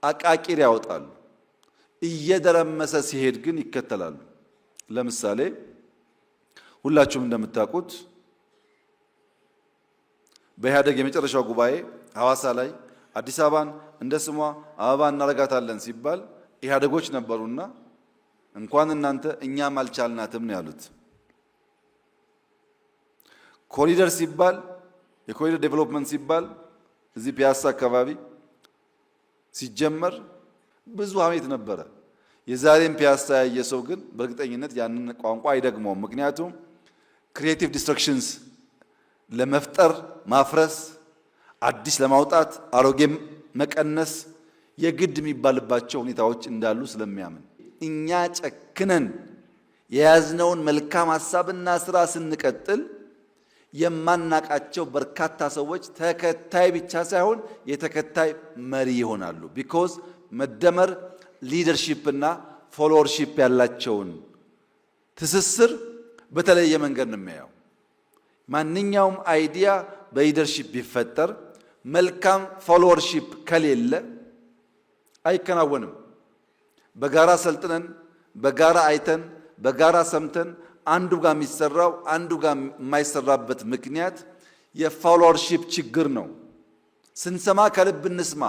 አቃቂር ያወጣሉ። እየደረመሰ ሲሄድ ግን ይከተላሉ። ለምሳሌ ሁላችሁም እንደምታውቁት በኢህአደግ የመጨረሻው ጉባኤ ሐዋሳ ላይ አዲስ አበባን እንደ ስሟ አበባ እናረጋታለን ሲባል ኢህአደጎች ነበሩና እንኳን እናንተ እኛም አልቻልናትም ነው ያሉት። ኮሪደር ሲባል የኮሪደር ዴቨሎፕመንት ሲባል እዚህ ፒያሳ አካባቢ ሲጀመር ብዙ ሐሜት ነበረ። የዛሬን ፒያሳ ያየ ሰው ግን በእርግጠኝነት ያንን ቋንቋ አይደግመውም። ምክንያቱም ክሪኤቲቭ ዲስትራክሽንስ ለመፍጠር ማፍረስ፣ አዲስ ለማውጣት አሮጌ መቀነስ የግድ የሚባልባቸው ሁኔታዎች እንዳሉ ስለሚያምን እኛ ጨክነን የያዝነውን መልካም ሐሳብና ስራ ስንቀጥል የማናቃቸው በርካታ ሰዎች ተከታይ ብቻ ሳይሆን የተከታይ መሪ ይሆናሉ። ቢኮዝ መደመር ሊደርሺፕ እና ፎሎወርሺፕ ያላቸውን ትስስር በተለየ መንገድ ነው የሚያየው። ማንኛውም አይዲያ በሊደርሺፕ ቢፈጠር መልካም ፎሎወርሺፕ ከሌለ አይከናወንም። በጋራ ሰልጥነን፣ በጋራ አይተን፣ በጋራ ሰምተን አንዱ ጋር የሚሰራው አንዱ ጋር የማይሰራበት ምክንያት የፎሎወርሺፕ ችግር ነው። ስንሰማ ከልብ እንስማ፣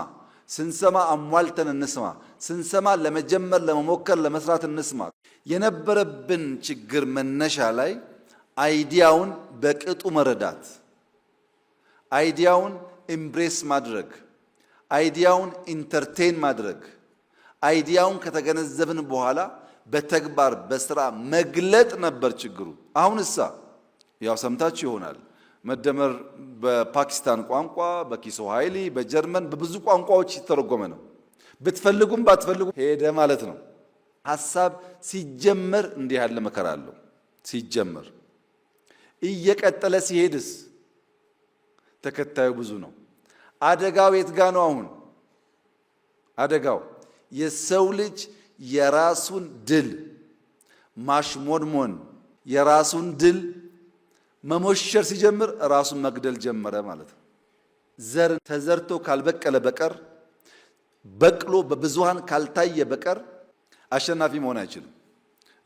ስንሰማ አሟልተን እንስማ፣ ስንሰማ ለመጀመር፣ ለመሞከር፣ ለመስራት እንስማ። የነበረብን ችግር መነሻ ላይ አይዲያውን በቅጡ መረዳት፣ አይዲያውን ኢምብሬስ ማድረግ፣ አይዲያውን ኢንተርቴን ማድረግ፣ አይዲያውን ከተገነዘብን በኋላ በተግባር በስራ መግለጥ ነበር ችግሩ። አሁንሳ ያው ሰምታችሁ ይሆናል መደመር በፓኪስታን ቋንቋ፣ በኪስዋሂሊ፣ በጀርመን በብዙ ቋንቋዎች ሲተረጎመ ነው። ብትፈልጉም ባትፈልጉም ሄደ ማለት ነው። ሐሳብ ሲጀመር እንዲህ ያለ መከራ አለው። ሲጀመር እየቀጠለ ሲሄድስ ተከታዩ ብዙ ነው። አደጋው የት ጋ ነው? አሁን አደጋው የሰው ልጅ የራሱን ድል ማሽሞንሞን፣ የራሱን ድል መሞሸር ሲጀምር ራሱን መግደል ጀመረ ማለት ነው። ዘር ተዘርቶ ካልበቀለ በቀር በቅሎ በብዙሃን ካልታየ በቀር አሸናፊ መሆን አይችልም።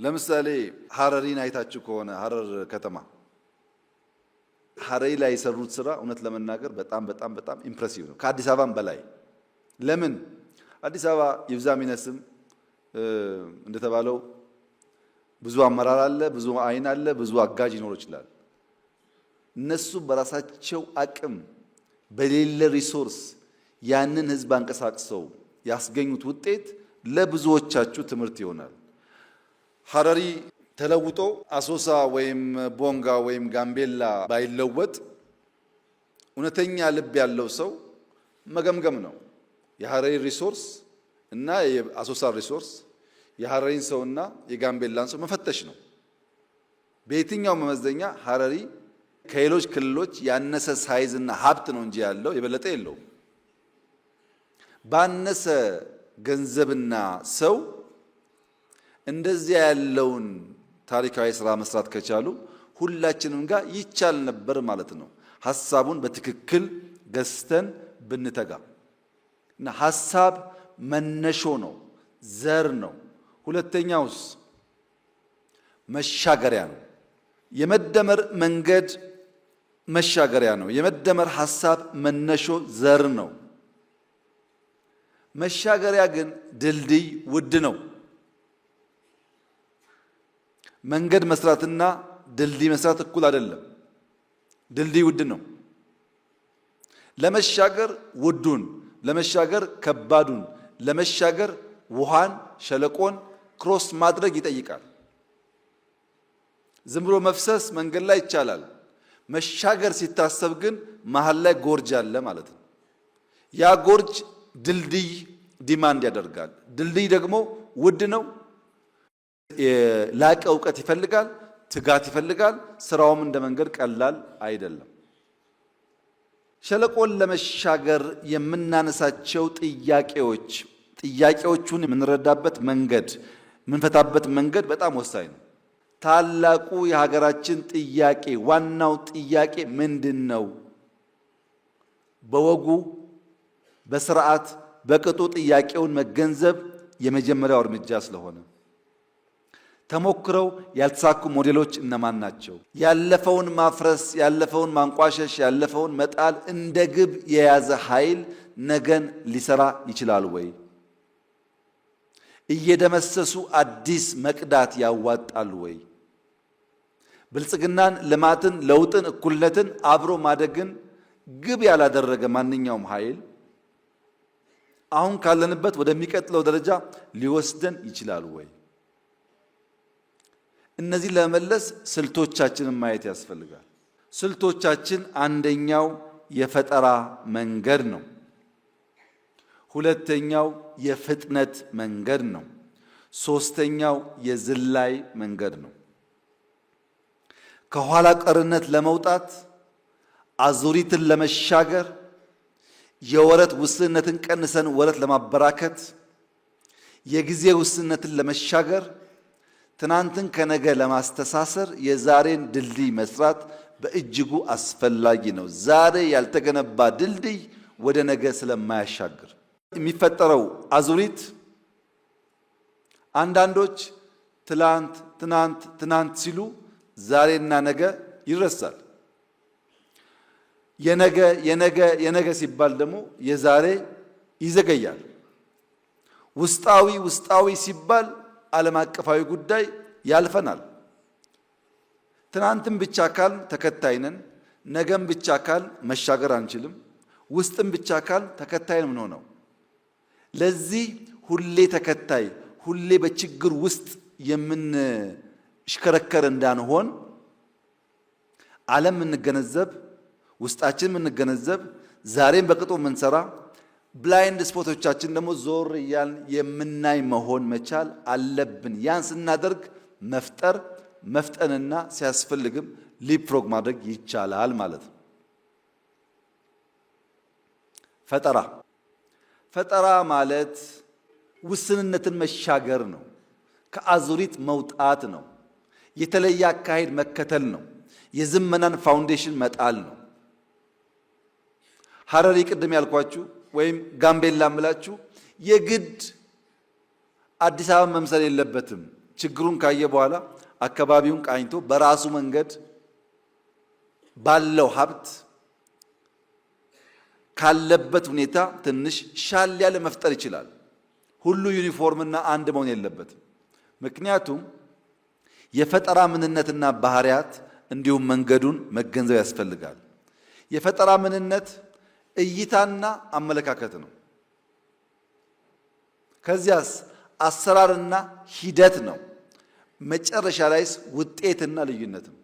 ለምሳሌ ሐረሪን አይታችሁ ከሆነ ሐረር ከተማ ሐረሪ ላይ የሰሩት ስራ እውነት ለመናገር በጣም በጣም በጣም ኢምፕሬሲቭ ነው፣ ከአዲስ አበባም በላይ። ለምን? አዲስ አበባ ይብዛም ይነስም እንደተባለው ብዙ አመራር አለ፣ ብዙ አይን አለ፣ ብዙ አጋዥ ይኖር ይችላል። እነሱ በራሳቸው አቅም በሌለ ሪሶርስ ያንን ህዝብ አንቀሳቅሰው ያስገኙት ውጤት ለብዙዎቻችሁ ትምህርት ይሆናል። ሐረሪ ተለውጦ አሶሳ ወይም ቦንጋ ወይም ጋምቤላ ባይለወጥ እውነተኛ ልብ ያለው ሰው መገምገም ነው። የሐረሪ ሪሶርስ እና የአሶሳ ሪሶርስ፣ የሐረሪን ሰውና የጋምቤላን ሰው መፈተሽ ነው። በየትኛው መመዘኛ ሐረሪ ከሌሎች ክልሎች ያነሰ ሳይዝና ሀብት ነው እንጂ ያለው የበለጠ የለውም። ባነሰ ገንዘብና ሰው እንደዚያ ያለውን ታሪካዊ ስራ መስራት ከቻሉ ሁላችንም ጋር ይቻል ነበር ማለት ነው። ሐሳቡን በትክክል ገዝተን ብንተጋ እና ሐሳብ መነሾ ነው፣ ዘር ነው። ሁለተኛውስ መሻገሪያ ነው። የመደመር መንገድ መሻገሪያ ነው። የመደመር ሐሳብ መነሾ ዘር ነው። መሻገሪያ ግን ድልድይ ውድ ነው። መንገድ መስራትና ድልድይ መስራት እኩል አይደለም። ድልድይ ውድ ነው። ለመሻገር ውዱን፣ ለመሻገር ከባዱን፣ ለመሻገር ውሃን፣ ሸለቆን ክሮስ ማድረግ ይጠይቃል። ዝም ብሎ መፍሰስ መንገድ ላይ ይቻላል። መሻገር ሲታሰብ ግን መሃል ላይ ጎርጅ አለ ማለት ነው። ያ ጎርጅ ድልድይ ዲማንድ ያደርጋል። ድልድይ ደግሞ ውድ ነው። የላቀ እውቀት ይፈልጋል፣ ትጋት ይፈልጋል። ስራውም እንደ መንገድ ቀላል አይደለም። ሸለቆን ለመሻገር የምናነሳቸው ጥያቄዎቹን የምንረዳበት መንገድ፣ የምንፈታበት መንገድ በጣም ወሳኝ ነው። ታላቁ የሀገራችን ጥያቄ፣ ዋናው ጥያቄ ምንድን ነው? በወጉ በስርዓት በቅጡ ጥያቄውን መገንዘብ የመጀመሪያው እርምጃ ስለሆነ ተሞክረው ያልተሳኩ ሞዴሎች እነማን ናቸው? ያለፈውን ማፍረስ፣ ያለፈውን ማንቋሸሽ፣ ያለፈውን መጣል እንደ ግብ የያዘ ኃይል ነገን ሊሰራ ይችላል ወይ? እየደመሰሱ አዲስ መቅዳት ያዋጣል ወይ? ብልጽግናን፣ ልማትን፣ ለውጥን፣ እኩልነትን፣ አብሮ ማደግን ግብ ያላደረገ ማንኛውም ኃይል አሁን ካለንበት ወደሚቀጥለው ደረጃ ሊወስደን ይችላል ወይ? እነዚህ ለመመለስ ስልቶቻችንን ማየት ያስፈልጋል። ስልቶቻችን አንደኛው የፈጠራ መንገድ ነው። ሁለተኛው የፍጥነት መንገድ ነው። ሶስተኛው የዝላይ መንገድ ነው። ከኋላ ቀርነት ለመውጣት፣ አዙሪትን ለመሻገር፣ የወረት ውስንነትን ቀንሰን ወረት ለማበራከት፣ የጊዜ ውስንነትን ለመሻገር፣ ትናንትን ከነገ ለማስተሳሰር የዛሬን ድልድይ መስራት በእጅጉ አስፈላጊ ነው። ዛሬ ያልተገነባ ድልድይ ወደ ነገ ስለማያሻግር የሚፈጠረው አዙሪት አንዳንዶች ትናንት ሲሉ ዛሬና ነገ ይረሳል። የነገ ሲባል ደግሞ የዛሬ ይዘገያል። ውስጣዊ ሲባል ዓለም አቀፋዊ ጉዳይ ያልፈናል። ትናንትም ብቻ ካል ተከታይ ነን፣ ነገም ብቻ ካል መሻገር አንችልም፣ ውስጥም ብቻ ካል ተከታይ ነው የምንሆነው። ለዚህ ሁሌ ተከታይ፣ ሁሌ በችግር ውስጥ የምንሽከረከር እንዳንሆን ዓለም የምንገነዘብ፣ ውስጣችን የምንገነዘብ፣ ዛሬም በቅጡ የምንሰራ፣ ብላይንድ ስፖቶቻችን ደግሞ ዞር እያልን የምናይ መሆን መቻል አለብን። ያን ስናደርግ መፍጠንና ሲያስፈልግም ሊፕፍሮግ ማድረግ ይቻላል ማለት ነው። ፈጠራ ማለት ውስንነትን መሻገር ነው። ከአዙሪት መውጣት ነው። የተለየ አካሄድ መከተል ነው። የዝመናን ፋውንዴሽን መጣል ነው። ሐረሪ ቅድም ያልኳችሁ ወይም ጋምቤላ ምላችሁ የግድ አዲስ አበባ መምሰል የለበትም። ችግሩን ካየ በኋላ አካባቢውን ቃኝቶ በራሱ መንገድ ባለው ሀብት ካለበት ሁኔታ ትንሽ ሻል ያለ መፍጠር ይችላል። ሁሉ ዩኒፎርምና አንድ መሆን የለበትም። ምክንያቱም የፈጠራ ምንነትና ባህሪያት እንዲሁም መንገዱን መገንዘብ ያስፈልጋል። የፈጠራ ምንነት እይታና አመለካከት ነው። ከዚያስ አሰራርና ሂደት ነው። መጨረሻ ላይስ ውጤትና ልዩነት ነው።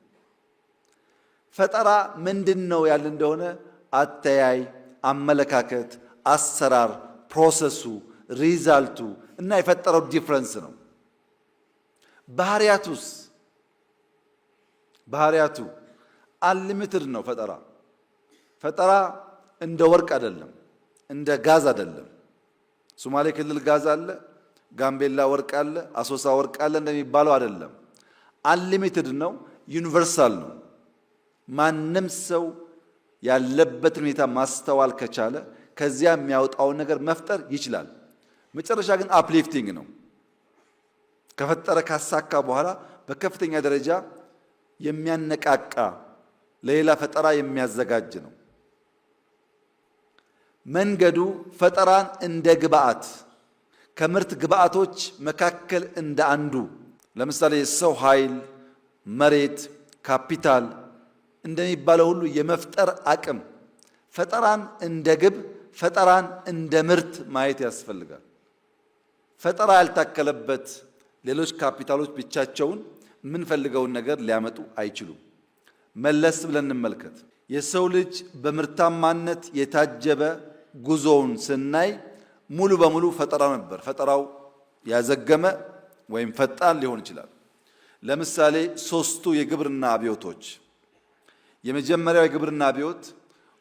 ፈጠራ ምንድነው ያለ እንደሆነ አተያይ፣ አመለካከት፣ አሰራር፣ ፕሮሰሱ፣ ሪዛልቱ እና የፈጠረው ዲፍረንስ ነው። ባህሪያቱ አንሊሚትድ ነው። ፈጠራ እንደ ወርቅ አይደለም፣ እንደ ጋዝ አይደለም። ሶማሌ ክልል ጋዝ አለ፣ ጋምቤላ ወርቅ አለ፣ አሶሳ ወርቅ አለ እንደሚባለው አይደለም። አንሊሚትድ ነው፣ ዩኒቨርሳል ነው። ማንም ሰው ያለበትን ሁኔታ ማስተዋል ከቻለ ከዚያ የሚያወጣውን ነገር መፍጠር ይችላል። መጨረሻ ግን አፕሊፍቲንግ ነው። ከፈጠረ ካሳካ በኋላ በከፍተኛ ደረጃ የሚያነቃቃ ለሌላ ፈጠራ የሚያዘጋጅ ነው። መንገዱ ፈጠራን እንደ ግብአት ከምርት ግብአቶች መካከል እንደ አንዱ ለምሳሌ የሰው ኃይል፣ መሬት፣ ካፒታል እንደሚባለው ሁሉ የመፍጠር አቅም ፈጠራን እንደ ግብ፣ ፈጠራን እንደ ምርት ማየት ያስፈልጋል። ፈጠራ ያልታከለበት ሌሎች ካፒታሎች ብቻቸውን የምንፈልገውን ነገር ሊያመጡ አይችሉም። መለስ ብለን እንመልከት። የሰው ልጅ በምርታማነት የታጀበ ጉዞውን ስናይ ሙሉ በሙሉ ፈጠራ ነበር። ፈጠራው ያዘገመ ወይም ፈጣን ሊሆን ይችላል። ለምሳሌ ሶስቱ የግብርና አብዮቶች፣ የመጀመሪያው የግብርና አብዮት፣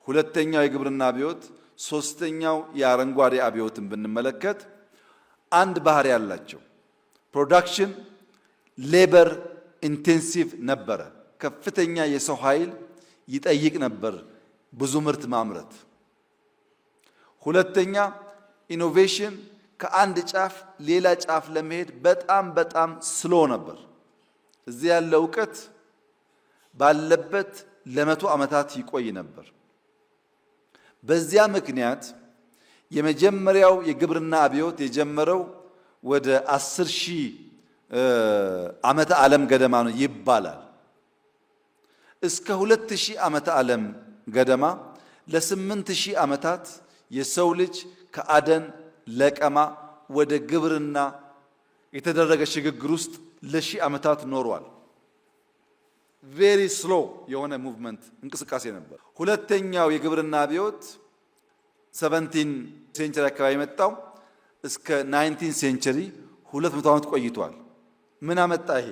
ሁለተኛው የግብርና አብዮት፣ ሶስተኛው የአረንጓዴ አብዮትን ብንመለከት አንድ ባህሪ ያላቸው ፕሮዳክሽን ሌበር ኢንቴንሲቭ ነበረ። ከፍተኛ የሰው ኃይል ይጠይቅ ነበር ብዙ ምርት ማምረት። ሁለተኛ ኢኖቬሽን ከአንድ ጫፍ ሌላ ጫፍ ለመሄድ በጣም ስሎ ነበር። እዚህ ያለ እውቀት ባለበት ለመቶ ዓመታት ይቆይ ነበር። በዚያ ምክንያት የመጀመሪያው የግብርና አብዮት የጀመረው ወደ 10,000 ዓመተ ዓለም ገደማ ነው ይባላል። እስከ 2000 ዓመተ ዓለም ገደማ ለ8000 ዓመታት የሰው ልጅ ከአደን ለቀማ ወደ ግብርና የተደረገ ሽግግር ውስጥ ለ1000 ዓመታት ኖሯል። ቬሪ ስሎ የሆነ ሙቭመንት እንቅስቃሴ ነበር። ሁለተኛው የግብርና አብዮት 17 ሴንቸሪ አካባቢ መጣው እስከ 19 ሴንቸሪ 200 ዓመት ቆይቷል። ምን አመጣ ይሄ?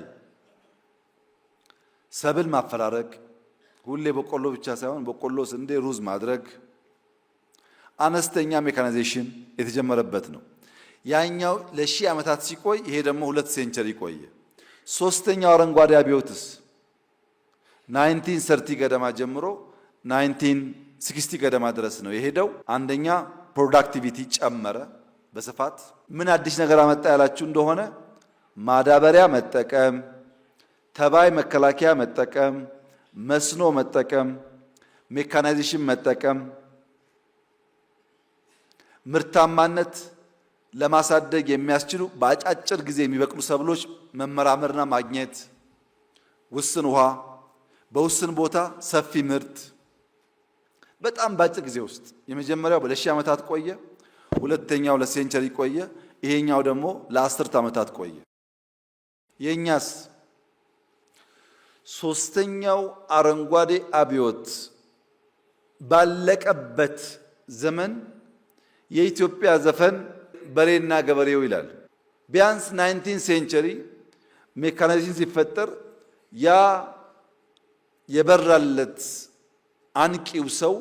ሰብል ማፈራረቅ፣ ሁሌ በቆሎ ብቻ ሳይሆን በቆሎ፣ ስንዴ፣ ሩዝ ማድረግ፣ አነስተኛ ሜካናይዜሽን የተጀመረበት ነው። ያኛው ለ1000 ዓመታት ሲቆይ ይሄ ደግሞ 2 ሴንቸሪ ቆየ። ሶስተኛው አረንጓዴ አብዮትስ 1930 ገደማ ጀምሮ 1960 ገደማ ድረስ ነው የሄደው። አንደኛ ፕሮዳክቲቪቲ ጨመረ በስፋት። ምን አዲስ ነገር አመጣ ያላችሁ እንደሆነ ማዳበሪያ መጠቀም፣ ተባይ መከላከያ መጠቀም፣ መስኖ መጠቀም፣ ሜካናይዜሽን መጠቀም፣ ምርታማነት ለማሳደግ የሚያስችሉ በአጫጭር ጊዜ የሚበቅሉ ሰብሎች መመራመርና ማግኘት፣ ውስን ውሃ በውስን ቦታ ሰፊ ምርት በጣም በአጭር ጊዜ ውስጥ። የመጀመሪያው ለ1000 ዓመታት ቆየ፣ ሁለተኛው ለሴንቸሪ ቆየ፣ ይሄኛው ደግሞ ለ10 ዓመታት ቆየ። የኛስ ሶስተኛው አረንጓዴ አብዮት ባለቀበት ዘመን የኢትዮጵያ ዘፈን በሬና ገበሬው ይላል። ቢያንስ 19 ሴንቸሪ ሜካናይዜሽን ሲፈጠር ያ የበራለት አንቂው ሰው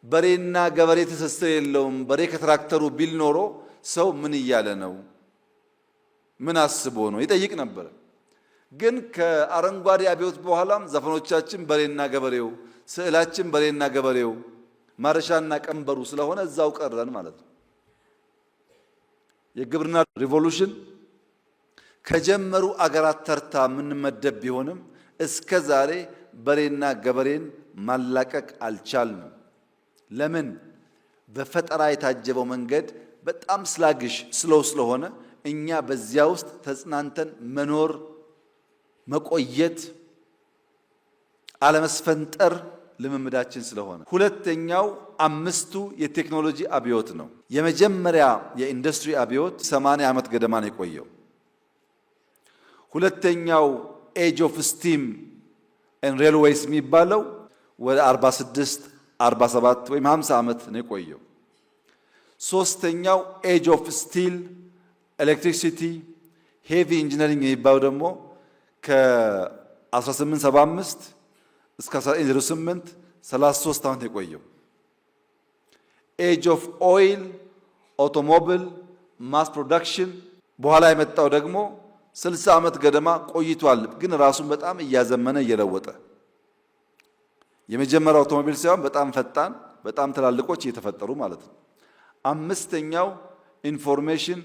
በሬና ገበሬ ትስስር የለውም፣ በሬ ከትራክተሩ ቢል ኖሮ ሰው ምን እያለ ነው፣ ምን አስቦ ነው ይጠይቅ ነበር። ግን ከአረንጓዴ አብዮት በኋላም ዘፈኖቻችን በሬና ገበሬው፣ ስዕላችን በሬና ገበሬው፣ ማረሻና ቀንበሩ ስለሆነ እዛው ቀረን ማለት ነው። የግብርና ሪቮሉሽን ከጀመሩ አገራት ተርታ የምንመደብ ቢሆንም እስከ ዛሬ በሬና ገበሬን ማላቀቅ አልቻልንም። ለምን? በፈጠራ የታጀበው መንገድ በጣም ስላግሽ ስለው ስለሆነ እኛ በዚያ ውስጥ ተጽናንተን መኖር፣ መቆየት፣ አለመስፈንጠር ልምምዳችን ስለሆነ። ሁለተኛው አምስቱ የቴክኖሎጂ አብዮት ነው። የመጀመሪያ የኢንዱስትሪ አብዮት 80 ዓመት ገደማ ነው የቆየው። ሁለተኛው ኤጅ ኦፍ ስቲም ኤንድ ሬልዌይስ የሚባለው ወደ 46 47 ወይም 50 ዓመት ነው የቆየው። ሶስተኛው ኤጅ ኦፍ ስቲል ኤሌክትሪሲቲ ሄቪ ኢንጂነሪንግ የሚባለው ደግሞ ከ1875 እስከ 1908 33 ዓመት የቆየው። ኤጅ ኦፍ ኦይል ኦቶሞቢል ማስ ፕሮዳክሽን በኋላ የመጣው ደግሞ 60 ዓመት ገደማ ቆይቷል፣ ግን ራሱን በጣም እያዘመነ እየለወጠ የመጀመሪያው አውቶሞቢል ሳይሆን በጣም ፈጣን በጣም ትላልቆች እየተፈጠሩ ማለት ነው። አምስተኛው ኢንፎርሜሽን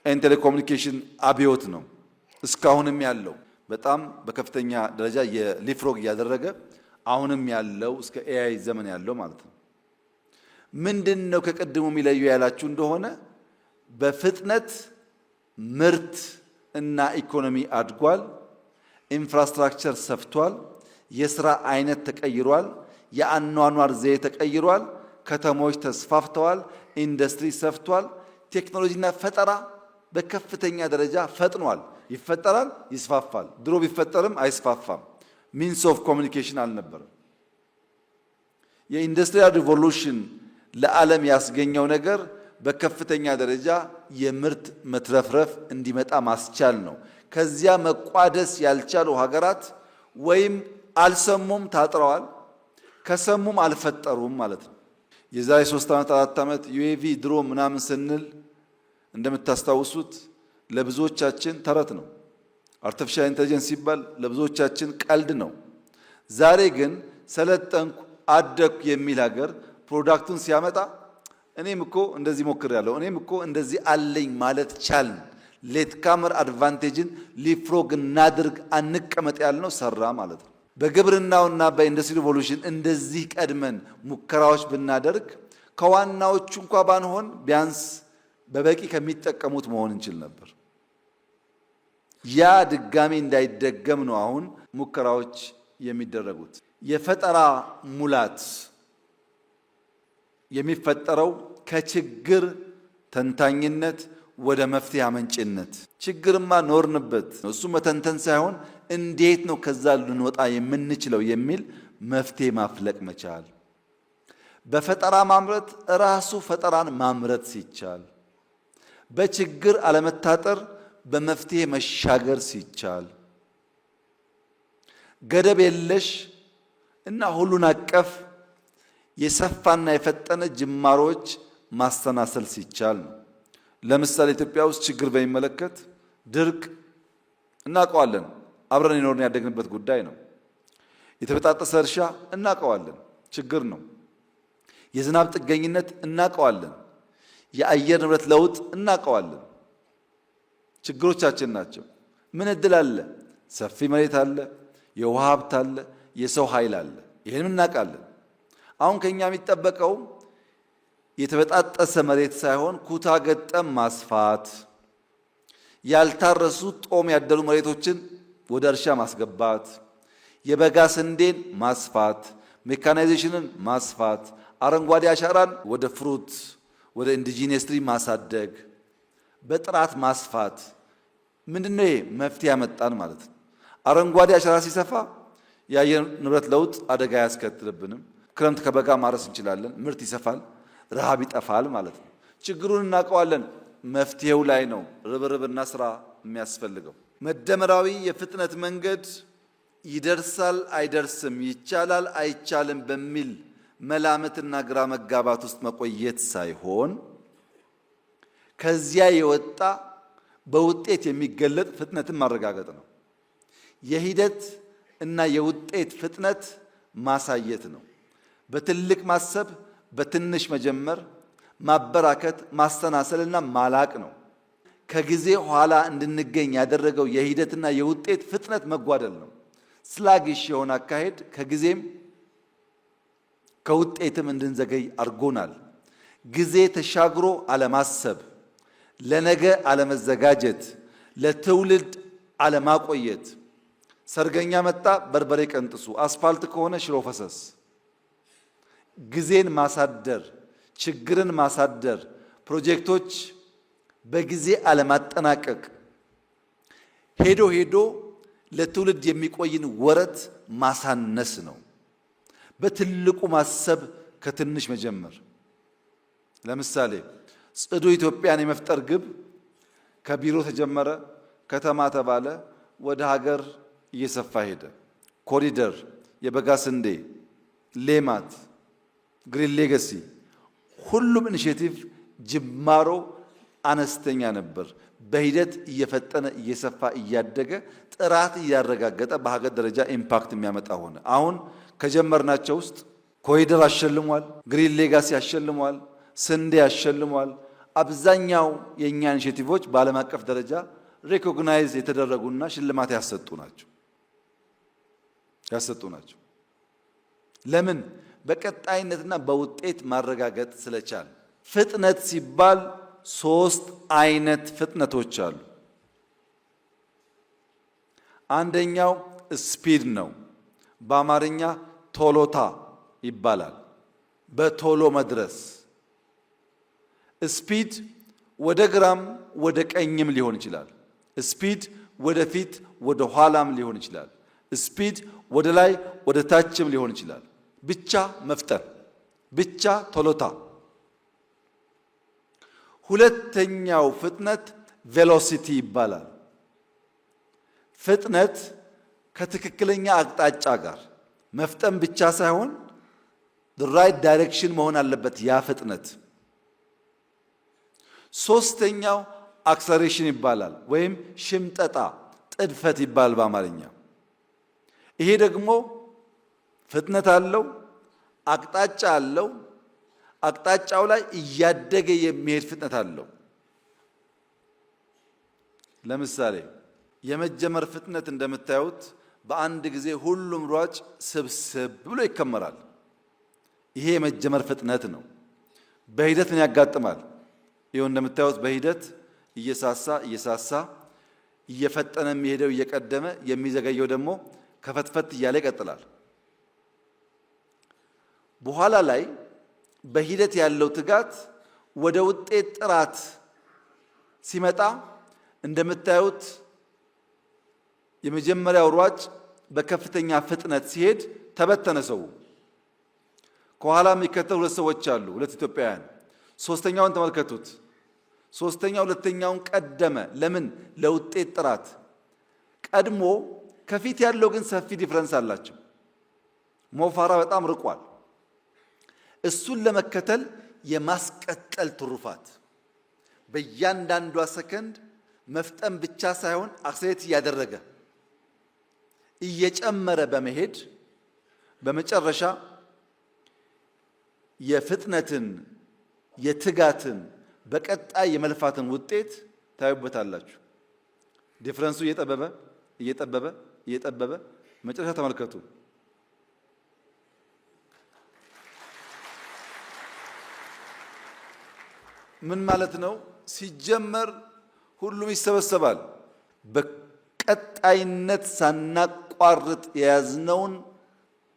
ኤንድ ቴሌኮሙኒኬሽን አብዮት ነው። እስካሁንም ያለው በጣም በከፍተኛ ደረጃ የሊፍሮግ እያደረገ አሁንም ያለው እስከ ኤአይ ዘመን ያለው ማለት ነው። ምንድነው ከቀድሞ የሚለየው ያላችሁ እንደሆነ በፍጥነት ምርት እና ኢኮኖሚ አድጓል። ኢንፍራስትራክቸር ሰፍቷል። የሥራ አይነት ተቀይሯል። የአኗኗር ዘዬ ተቀይሯል። ከተሞች ተስፋፍተዋል። ኢንዱስትሪ ሰፍቷል። ቴክኖሎጂና ፈጠራ በከፍተኛ ደረጃ ፈጥኗል። ይፈጠራል፣ ይስፋፋል። ድሮ ቢፈጠርም አይስፋፋም። ሚንስ ኦፍ ኮሚኒኬሽን አልነበረም። የኢንዱስትሪያል ሪቮሉሽን ለዓለም ያስገኘው ነገር በከፍተኛ ደረጃ የምርት መትረፍረፍ እንዲመጣ ማስቻል ነው። ከዚያ መቋደስ ያልቻሉ ሀገራት ወይም አልሰሙም ታጥረዋል፣ ከሰሙም አልፈጠሩም ማለት ነው። የዛሬ 3 ዓመት 4 ዓመት ዩኤቪ ድሮ ምናምን ስንል እንደምታስታውሱት ለብዙዎቻችን ተረት ነው። አርቲፊሻል ኢንተለጀንስ ሲባል ለብዙዎቻችን ቀልድ ነው። ዛሬ ግን ሰለጠንኩ አደኩ የሚል ሀገር ፕሮዳክቱን ሲያመጣ እኔም እኮ እንደዚህ ሞክሬያለሁ፣ እኔም እኮ እንደዚህ አለኝ ማለት ቻልን። ሌት ካመር አድቫንቴጅን ሊፍሮግ እናድርግ አንቀመጥ ያልነው ሰራ ማለት ነው። በግብርናውና በኢንዱስትሪ ሪቮሉሽን እንደዚህ ቀድመን ሙከራዎች ብናደርግ ከዋናዎቹ እንኳ ባንሆን ቢያንስ በበቂ ከሚጠቀሙት መሆን እንችል ነበር። ያ ድጋሚ እንዳይደገም ነው አሁን ሙከራዎች የሚደረጉት። የፈጠራ ሙላት የሚፈጠረው ከችግር ተንታኝነት ወደ መፍትሄ አመንጭነት። ችግርማ ኖርንበት፣ እሱ መተንተን ሳይሆን እንዴት ነው ከዛ ልንወጣ የምንችለው የሚል መፍትሄ ማፍለቅ መቻል። በፈጠራ ማምረት ራሱ ፈጠራን ማምረት ሲቻል፣ በችግር አለመታጠር በመፍትሄ መሻገር ሲቻል፣ ገደብ የለሽ እና ሁሉን አቀፍ የሰፋና የፈጠነ ጅማሮች ማስተናሰል ሲቻል ነው። ለምሳሌ ኢትዮጵያ ውስጥ ችግር በሚመለከት ድርቅ እናውቀዋለን፣ አብረን የኖርን ያደግንበት ጉዳይ ነው። የተበጣጠሰ እርሻ እናውቀዋለን፣ ችግር ነው። የዝናብ ጥገኝነት እናውቀዋለን። የአየር ንብረት ለውጥ እናውቀዋለን፣ ችግሮቻችን ናቸው። ምን እድል አለ? ሰፊ መሬት አለ፣ የውሃ ሀብት አለ፣ የሰው ኃይል አለ። ይህንም እናውቃለን። አሁን ከኛ የሚጠበቀው የተበጣጠሰ መሬት ሳይሆን ኩታ ገጠም ማስፋት፣ ያልታረሱ ጦም ያደሩ መሬቶችን ወደ እርሻ ማስገባት፣ የበጋ ስንዴን ማስፋት፣ ሜካናይዜሽንን ማስፋት፣ አረንጓዴ አሻራን ወደ ፍሩት ወደ ኢንዲጂነስ ማሳደግ፣ በጥራት ማስፋት። ምንድነው ይሄ? መፍትሄ ያመጣን ማለት ነው። አረንጓዴ አሻራ ሲሰፋ የአየር ንብረት ለውጥ አደጋ ያስከትልብንም። ክረምት ከበጋ ማረስ እንችላለን፣ ምርት ይሰፋል፣ ረሃብ ይጠፋል ማለት ነው። ችግሩን እናውቀዋለን። መፍትሄው ላይ ነው ርብርብና ስራ የሚያስፈልገው። መደመራዊ የፍጥነት መንገድ ይደርሳል አይደርስም፣ ይቻላል አይቻልም በሚል መላምትና ግራ መጋባት ውስጥ መቆየት ሳይሆን ከዚያ የወጣ በውጤት የሚገለጥ ፍጥነትን ማረጋገጥ ነው። የሂደት እና የውጤት ፍጥነት ማሳየት ነው። በትልቅ ማሰብ፣ በትንሽ መጀመር፣ ማበራከት፣ ማስተናሰልና ማላቅ ነው። ከጊዜ ኋላ እንድንገኝ ያደረገው የሂደትና የውጤት ፍጥነት መጓደል ነው። ስላግሽ የሆነ አካሄድ ከጊዜም ከውጤትም እንድንዘገይ አድርጎናል። ጊዜ ተሻግሮ አለማሰብ፣ ለነገ አለመዘጋጀት፣ ለትውልድ አለማቆየት። ሰርገኛ መጣ በርበሬ ቀንጥሱ፣ አስፋልት ከሆነ ሽሮ ፈሰስ። ጊዜን ማሳደር፣ ችግርን ማሳደር፣ ፕሮጀክቶች በጊዜ አለማጠናቀቅ፣ ሄዶ ሄዶ ለትውልድ የሚቆይን ወረት ማሳነስ ነው። በትልቁ ማሰብ፣ ከትንሽ መጀመር። ለምሳሌ ጽዱ ኢትዮጵያን የመፍጠር ግብ ከቢሮ ተጀመረ፣ ከተማ ተባለ፣ ወደ ሀገር እየሰፋ ሄደ። ኮሪደር፣ የበጋ ስንዴ፣ ሌማት፣ ግሪን ሌጋሲ፣ ሁሉም ኢኒሼቲቭ ጅማሮ አነስተኛ ነበር። በሂደት እየፈጠነ እየሰፋ እያደገ ጥራት እያረጋገጠ በሀገር ደረጃ ኢምፓክት የሚያመጣ ሆነ። አሁን ከጀመርናቸው ውስጥ ኮሪደር አሸልሟል፣ ግሪን ሌጋሲ አሸልሟል፣ ስንዴ አሸልሟል። አብዛኛው የእኛ ኢኒሼቲቮች በዓለም አቀፍ ደረጃ ሪኮግናይዝ የተደረጉና ሽልማት ያሰጡ ናቸው። ለምን? በቀጣይነትና በውጤት ማረጋገጥ ስለቻል። ፍጥነት ሲባል 3 አይነት ፍጥነቶች አሉ። አንደኛው ስፒድ ነው። በአማርኛ ቶሎታ ይባላል። በቶሎ መድረስ። ስፒድ ወደ ግራም ወደ ቀኝም ሊሆን ይችላል። ስፒድ ወደ ፊት ወደ ኋላም ሊሆን ይችላል። ስፒድ ወደ ላይ ወደ ታችም ሊሆን ይችላል። ብቻ መፍጠን፣ ብቻ ቶሎታ። ሁለተኛው ፍጥነት ቬሎሲቲ ይባላል። ፍጥነት ከትክክለኛ አቅጣጫ ጋር መፍጠን ብቻ ሳይሆን ራይት ዳይሬክሽን መሆን አለበት ያ ፍጥነት። ሶስተኛው አክሰሌሬሽን ይባላል፣ ወይም ሽምጠጣ፣ ጥድፈት ይባላል በአማርኛ። ይሄ ደግሞ ፍጥነት አለው፣ አቅጣጫ አለው። አቅጣጫው ላይ እያደገ የሚሄድ ፍጥነት አለው። ለምሳሌ የመጀመር ፍጥነት እንደምታዩት በአንድ ጊዜ ሁሉም ሯጭ ስብስብ ብሎ ይከመራል። ይሄ የመጀመር ፍጥነት ነው። በሂደት ምን ያጋጥማል? ይኸው እንደምታዩት በሂደት እየሳሳ እየፈጠነ የሚሄደው እየቀደመ፣ የሚዘገየው ደግሞ ከፈትፈት እያለ ይቀጥላል። በኋላ ላይ በሂደት ያለው ትጋት ወደ ውጤት ጥራት ሲመጣ እንደምታዩት የመጀመሪያው ሯጭ በከፍተኛ ፍጥነት ሲሄድ ተበተነ ሰው። ከኋላ የሚከተሉ 2 ሰዎች አሉ፣ 2 ኢትዮጵያውያን። ሶስተኛውን ተመልከቱት። ሶስተኛው ሁለተኛውን ቀደመ። ለምን? ለውጤት ጥራት። ቀድሞ ከፊት ያለው ግን ሰፊ ዲፍረንስ አላቸው። ሞፋራ በጣም ርቋል። እሱን ለመከተል የማስቀጠል ትሩፋት፣ በእያንዳንዷ ሰከንድ መፍጠን ብቻ ሳይሆን አክሰሌሬት እያደረገ እየጨመረ በመሄድ በመጨረሻ የፍጥነትን የትጋትን በቀጣይ የመልፋትን ውጤት ታዩበታላችሁ። ዲፍረንሱ እየጠበበ መጨረሻ ተመልከቱ። ምን ማለት ነው? ሲጀመር ሁሉም ይሰበሰባል። በቀጣይነት ሳናቋርጥ የያዝነውን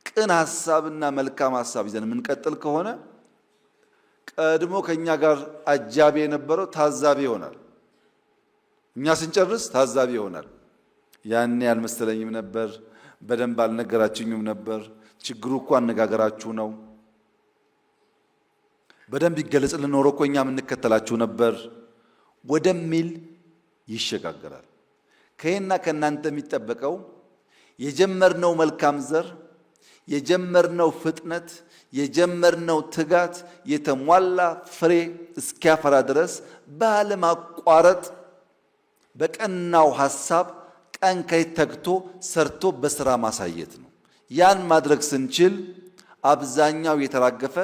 ቅን ሐሳብና መልካም ሐሳብ ይዘን የምንቀጥል ከሆነ ቀድሞ ከኛ ጋር አጃቢ የነበረው ታዛቢ ይሆናል። እኛ ስንጨርስ ታዛቢ ይሆናል። ያኔ አልመሰለኝም ነበር፣ በደንብ አልነገራችሁኝም ነበር፣ ችግሩ እኮ አነጋገራችሁ ነው፣ በደንብ ይገለጽልን ኖሮ እኮ እኛ የምንከተላችሁ ነበር ወደሚል ይሸጋገራል። ከእኔና ከእናንተ የሚጠበቀው የጀመርነው መልካም ዘር፣ የጀመርነው ፍጥነት፣ የጀመርነው ትጋት የተሟላ ፍሬ እስኪያፈራ ድረስ ባለማቋረጥ በቀናው ሐሳብ ቀን ከሌት ተግቶ ሰርቶ በስራ ማሳየት ነው። ያን ማድረግ ስንችል አብዛኛው የተራገፈ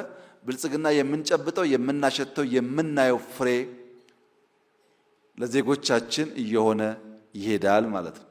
ብልጽግና የምንጨብጠው የምናሸተው የምናየው ፍሬ ለዜጎቻችን እየሆነ ይሄዳል ማለት ነው።